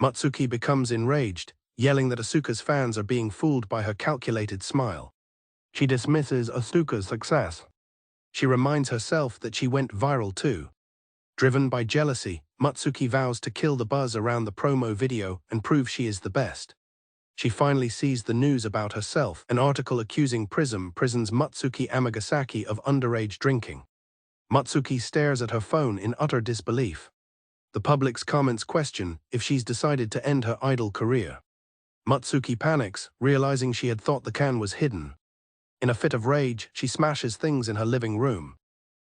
Matsuki becomes enraged, yelling that Asuka's fans are being fooled by her calculated smile. She dismisses Asuka's success. She reminds herself that she went viral too. Driven by jealousy, Matsuki vows to kill the buzz around the promo video and prove she is the best. She finally sees the news about herself, an article accusing prison's Matsuki Amagasaki of underage drinking. Matsuki stares at her phone in utter disbelief. The public's comments question if she's decided to end her idol career. Matsuki panics, realizing she had thought the can was hidden. In a fit of rage, she smashes things in her living room.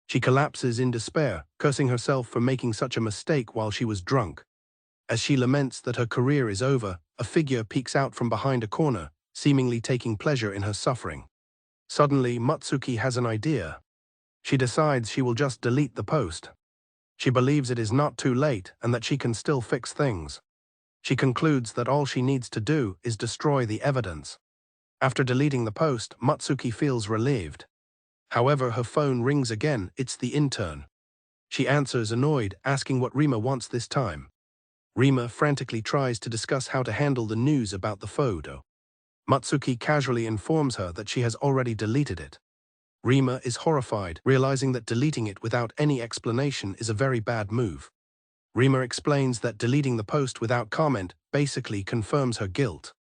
She collapses in despair, cursing herself for making such a mistake while she was drunk. As she laments that her career is over, a figure peeks out from behind a corner, seemingly taking pleasure in her suffering. Suddenly, Matsuki has an idea. She decides she will just delete the post. She believes it is not too late and that she can still fix things. She concludes that all she needs to do is destroy the evidence. After deleting the post, Matsuki feels relieved. However, her phone rings again. It's the intern. She answers, annoyed, asking what Rima wants this time. Rima frantically tries to discuss how to handle the news about the photo. Matsuki casually informs her that she has already deleted it. Rima is horrified, realizing that deleting it without any explanation is a very bad move. Rima explains that deleting the post without comment basically confirms her guilt.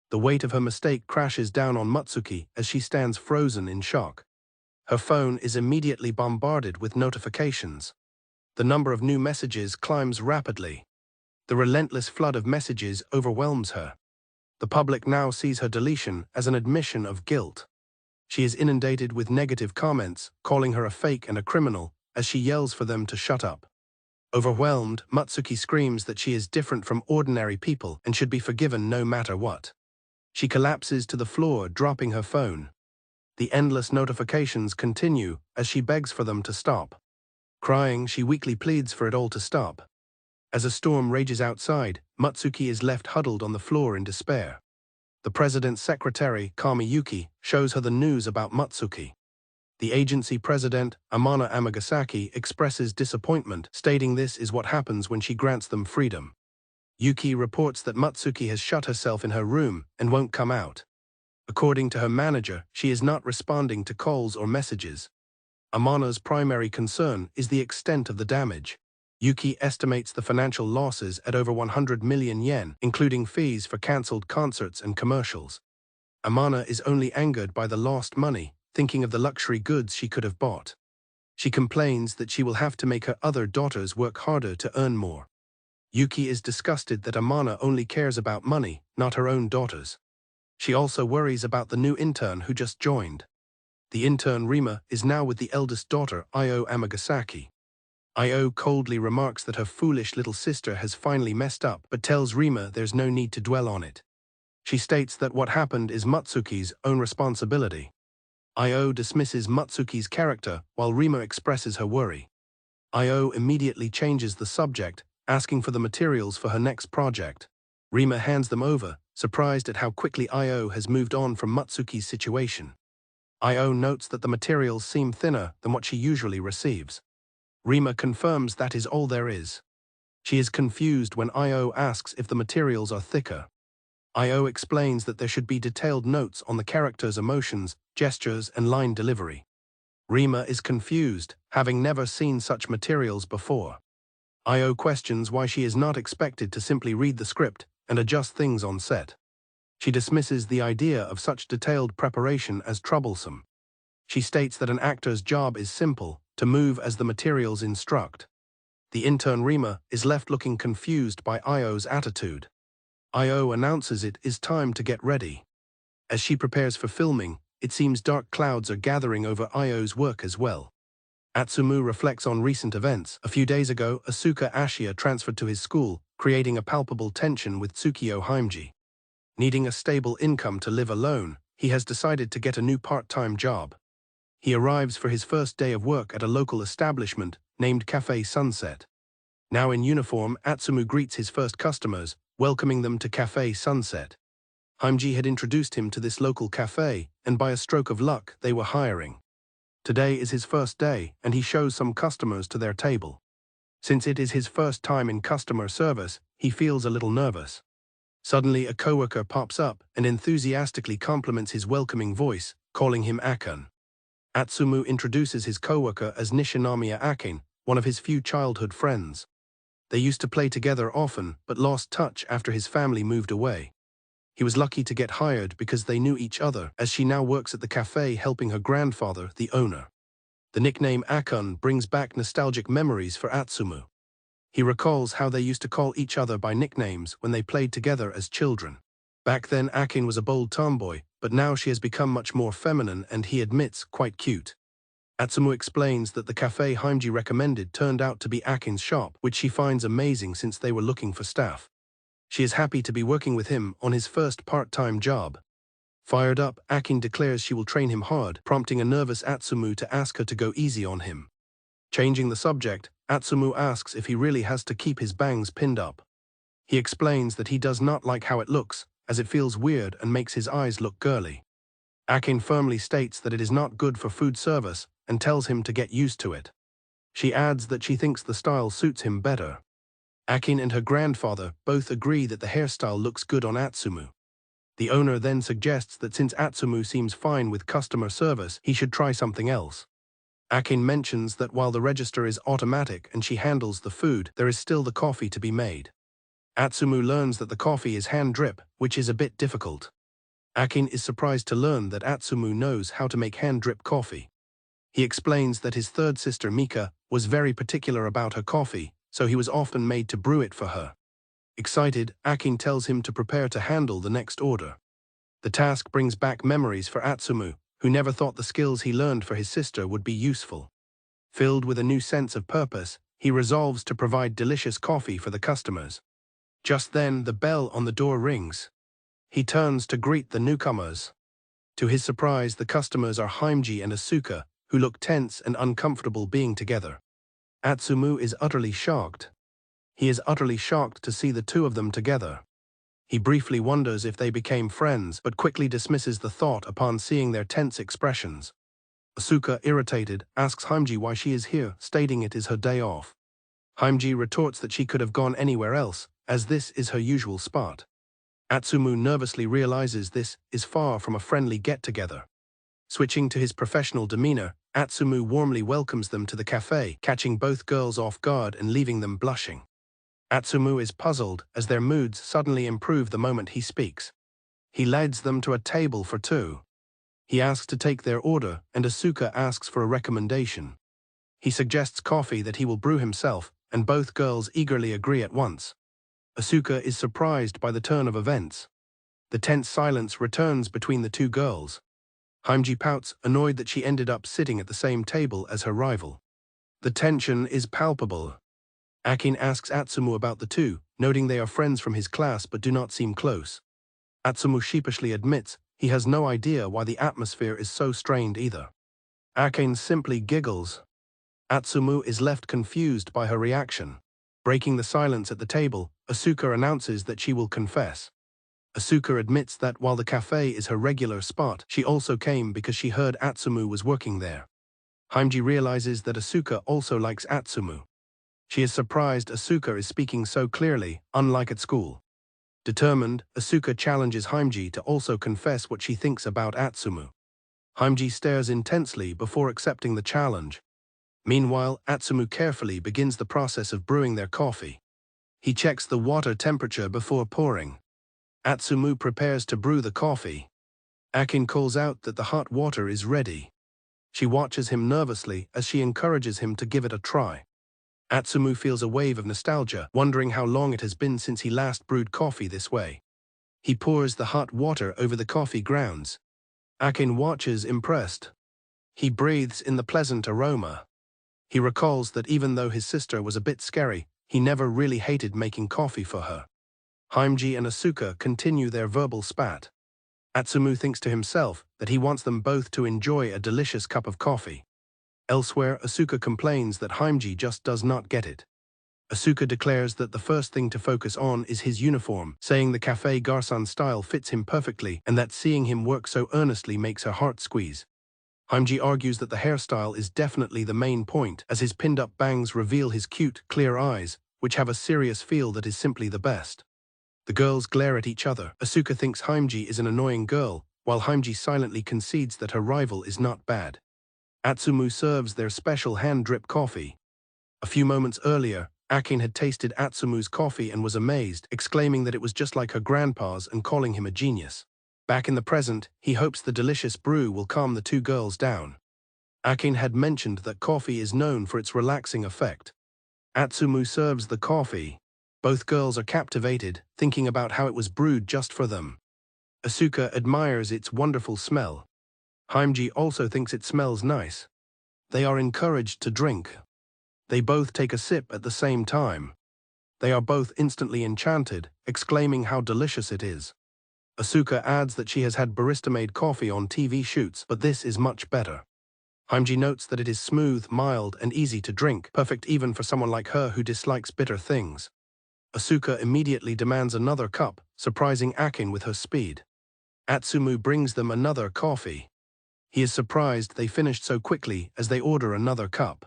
The weight of her mistake crashes down on Matsuki as she stands frozen in shock. Her phone is immediately bombarded with notifications. The number of new messages climbs rapidly. The relentless flood of messages overwhelms her. The public now sees her deletion as an admission of guilt. She is inundated with negative comments, calling her a fake and a criminal, as she yells for them to shut up. Overwhelmed, Matsuki screams that she is different from ordinary people and should be forgiven no matter what. She collapses to the floor, dropping her phone. The endless notifications continue as she begs for them to stop. Crying, she weakly pleads for it all to stop. As a storm rages outside, Matsuki is left huddled on the floor in despair. The president's secretary, Kamiyuki, shows her the news about Matsuki. The agency president, Amana Amagasaki, expresses disappointment, stating this is what happens when she grants them freedom. Yuki reports that Matsuki has shut herself in her room and won't come out. According to her manager, she is not responding to calls or messages. Amana's primary concern is the extent of the damage. Yuki estimates the financial losses at over 100 million yen, including fees for cancelled concerts and commercials. Amana is only angered by the lost money, thinking of the luxury goods she could have bought. She complains that she will have to make her other daughters work harder to earn more. Yuki is disgusted that Amana only cares about money, not her own daughters. She also worries about the new intern who just joined. The intern Rima is now with the eldest daughter, Io Amagasaki. Io coldly remarks that her foolish little sister has finally messed up, but tells Rima there's no need to dwell on it. She states that what happened is Matsuki's own responsibility. Io dismisses Matsuki's character while Rima expresses her worry. Io immediately changes the subject, asking for the materials for her next project. Rima hands them over, surprised at how quickly Io has moved on from Matsuki's situation. Io notes that the materials seem thinner than what she usually receives. Rima confirms that is all there is. She is confused when Io asks if the materials are thicker. Io explains that there should be detailed notes on the characters' emotions, gestures, and line delivery. Rima is confused, having never seen such materials before. Io questions why she is not expected to simply read the script and adjust things on set. She dismisses the idea of such detailed preparation as troublesome. She states that an actor's job is simple, to move as the materials instruct. The intern Rima is left looking confused by Io's attitude. Io announces it is time to get ready. As she prepares for filming, it seems dark clouds are gathering over Io's work as well. Atsumu reflects on recent events. A few days ago, Asuka Ashia transferred to his school, creating a palpable tension with Tsukioji. Needing a stable income to live alone, he has decided to get a new part-time job. He arrives for his first day of work at a local establishment named Cafe Sunset. Now in uniform, Atsumu greets his first customers, welcoming them to Cafe Sunset. Haimji had introduced him to this local cafe, and by a stroke of luck, they were hiring. Today is his first day, and he shows some customers to their table. Since it is his first time in customer service, he feels a little nervous. Suddenly, a coworker pops up and enthusiastically compliments his welcoming voice, calling him Akon. Atsumu introduces his coworker as Nishinomiya Akin, one of his few childhood friends. They used to play together often, but lost touch after his family moved away. He was lucky to get hired because they knew each other, as she now works at the cafe helping her grandfather, the owner. The nickname Akun brings back nostalgic memories for Atsumu. He recalls how they used to call each other by nicknames when they played together as children. Back then Akin was a bold tomboy, but now she has become much more feminine and, he admits, quite cute. Atsumu explains that the cafe Haimji recommended turned out to be Akin's shop, which she finds amazing since they were looking for staff. She is happy to be working with him on his first part-time job. Fired up, Akin declares she will train him hard, prompting a nervous Atsumu to ask her to go easy on him. Changing the subject, Atsumu asks if he really has to keep his bangs pinned up. He explains that he does not like how it looks, as it feels weird and makes his eyes look girly. Akin firmly states that it is not good for food service and tells him to get used to it. She adds that she thinks the style suits him better. Akin and her grandfather both agree that the hairstyle looks good on Atsumu. The owner then suggests that since Atsumu seems fine with customer service, he should try something else. Akin mentions that while the register is automatic and she handles the food, there is still the coffee to be made. Atsumu learns that the coffee is hand-drip, which is a bit difficult. Akin is surprised to learn that Atsumu knows how to make hand-drip coffee. He explains that his third sister Mika was very particular about her coffee, so he was often made to brew it for her. Excited, Akin tells him to prepare to handle the next order. The task brings back memories for Atsumu, who never thought the skills he learned for his sister would be useful. Filled with a new sense of purpose, he resolves to provide delicious coffee for the customers. Just then, the bell on the door rings. He turns to greet the newcomers. To his surprise, the customers are Haimji and Asuka, who look tense and uncomfortable being together. Atsumu is utterly shocked. He is utterly shocked to see the two of them together. He briefly wonders if they became friends, but quickly dismisses the thought upon seeing their tense expressions. Asuka, irritated, asks Haimji why she is here, stating it is her day off. Haimji retorts that she could have gone anywhere else, as this is her usual spot. Atsumu nervously realizes this is far from a friendly get-together. Switching to his professional demeanor, Atsumu warmly welcomes them to the cafe, catching both girls off guard and leaving them blushing. Atsumu is puzzled, as their moods suddenly improve the moment he speaks. He leads them to a table for two. He asks to take their order, and Asuka asks for a recommendation. He suggests coffee that he will brew himself, and both girls eagerly agree at once. Asuka is surprised by the turn of events. The tense silence returns between the two girls. Haimji pouts, annoyed that she ended up sitting at the same table as her rival. The tension is palpable. Akin asks Atsumu about the two, noting they are friends from his class but do not seem close. Atsumu sheepishly admits he has no idea why the atmosphere is so strained either. Akin simply giggles. Atsumu is left confused by her reaction. Breaking the silence at the table, Asuka announces that she will confess. Asuka admits that while the cafe is her regular spot, she also came because she heard Atsumu was working there. Haimji realizes that Asuka also likes Atsumu. She is surprised Asuka is speaking so clearly, unlike at school. Determined, Asuka challenges Haimji to also confess what she thinks about Atsumu. Haimji stares intensely before accepting the challenge. Meanwhile, Atsumu carefully begins the process of brewing their coffee. He checks the water temperature before pouring. Atsumu prepares to brew the coffee. Akin calls out that the hot water is ready. She watches him nervously as she encourages him to give it a try. Atsumu feels a wave of nostalgia, wondering how long it has been since he last brewed coffee this way. He pours the hot water over the coffee grounds. Akin watches, impressed. He breathes in the pleasant aroma. He recalls that even though his sister was a bit scary, he never really hated making coffee for her. Haimji and Asuka continue their verbal spat. Atsumu thinks to himself that he wants them both to enjoy a delicious cup of coffee. Elsewhere, Asuka complains that Haimji just does not get it. Asuka declares that the first thing to focus on is his uniform, saying the café garçon style fits him perfectly and that seeing him work so earnestly makes her heart squeeze. Haimji argues that the hairstyle is definitely the main point, as his pinned-up bangs reveal his cute, clear eyes, which have a serious feel that is simply the best. The girls glare at each other. Asuka thinks Haimji is an annoying girl, while Haimji silently concedes that her rival is not bad. Atsumu serves their special hand-drip coffee. A few moments earlier, Akin had tasted Atsumu's coffee and was amazed, exclaiming that it was just like her grandpa's and calling him a genius. Back in the present, he hopes the delicious brew will calm the two girls down. Akin had mentioned that coffee is known for its relaxing effect. Atsumu serves the coffee. Both girls are captivated, thinking about how it was brewed just for them. Asuka admires its wonderful smell. Haimji also thinks it smells nice. They are encouraged to drink. They both take a sip at the same time. They are both instantly enchanted, exclaiming how delicious it is. Asuka adds that she has had barista-made coffee on TV shoots, but this is much better. Haimji notes that it is smooth, mild, and easy to drink, perfect even for someone like her who dislikes bitter things. Asuka immediately demands another cup, surprising Akin with her speed. Atsumu brings them another coffee. He is surprised they finished so quickly as they order another cup.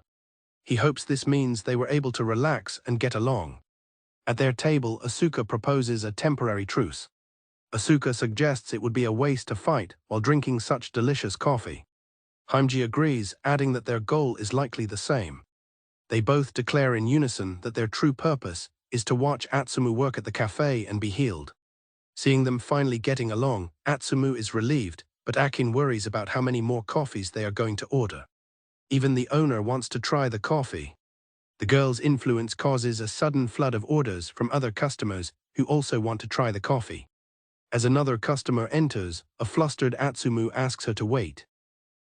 He hopes this means they were able to relax and get along. At their table, Asuka proposes a temporary truce. Asuka suggests it would be a waste to fight while drinking such delicious coffee. Haimji agrees, adding that their goal is likely the same. They both declare in unison that their true purpose is to watch Atsumu work at the cafe and be healed. Seeing them finally getting along, Atsumu is relieved, but Akin worries about how many more coffees they are going to order. Even the owner wants to try the coffee. The girl's influence causes a sudden flood of orders from other customers who also want to try the coffee. As another customer enters, a flustered Atsumu asks her to wait.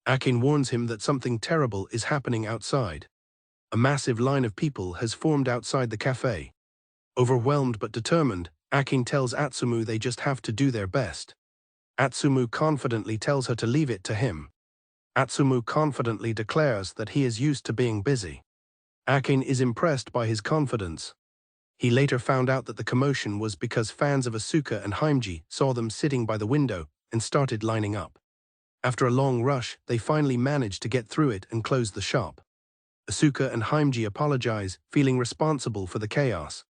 Akin warns him that something terrible is happening outside. A massive line of people has formed outside the cafe. Overwhelmed but determined, Akin tells Atsumu they just have to do their best. Atsumu confidently tells her to leave it to him. Atsumu confidently declares that he is used to being busy. Akin is impressed by his confidence. He later found out that the commotion was because fans of Asuka and Haimji saw them sitting by the window and started lining up. After a long rush, they finally managed to get through it and close the shop. Asuka and Haimji apologize, feeling responsible for the chaos.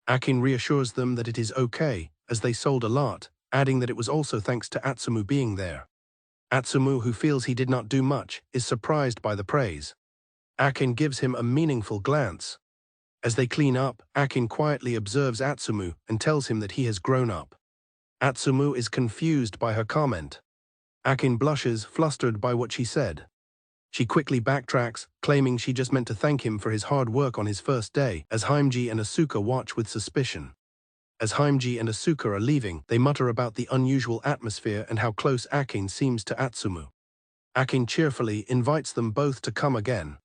Akin reassures them that it is okay, as they sold a lot, adding that it was also thanks to Atsumu being there. Atsumu, who feels he did not do much, is surprised by the praise. Akin gives him a meaningful glance. As they clean up, Akin quietly observes Atsumu and tells him that he has grown up. Atsumu is confused by her comment. Akin blushes, flustered by what she said. She quickly backtracks, claiming she just meant to thank him for his hard work on his first day, as Haimji and Asuka watch with suspicion. As Haimji and Asuka are leaving, they mutter about the unusual atmosphere and how close Akin seems to Atsumu. Akin cheerfully invites them both to come again.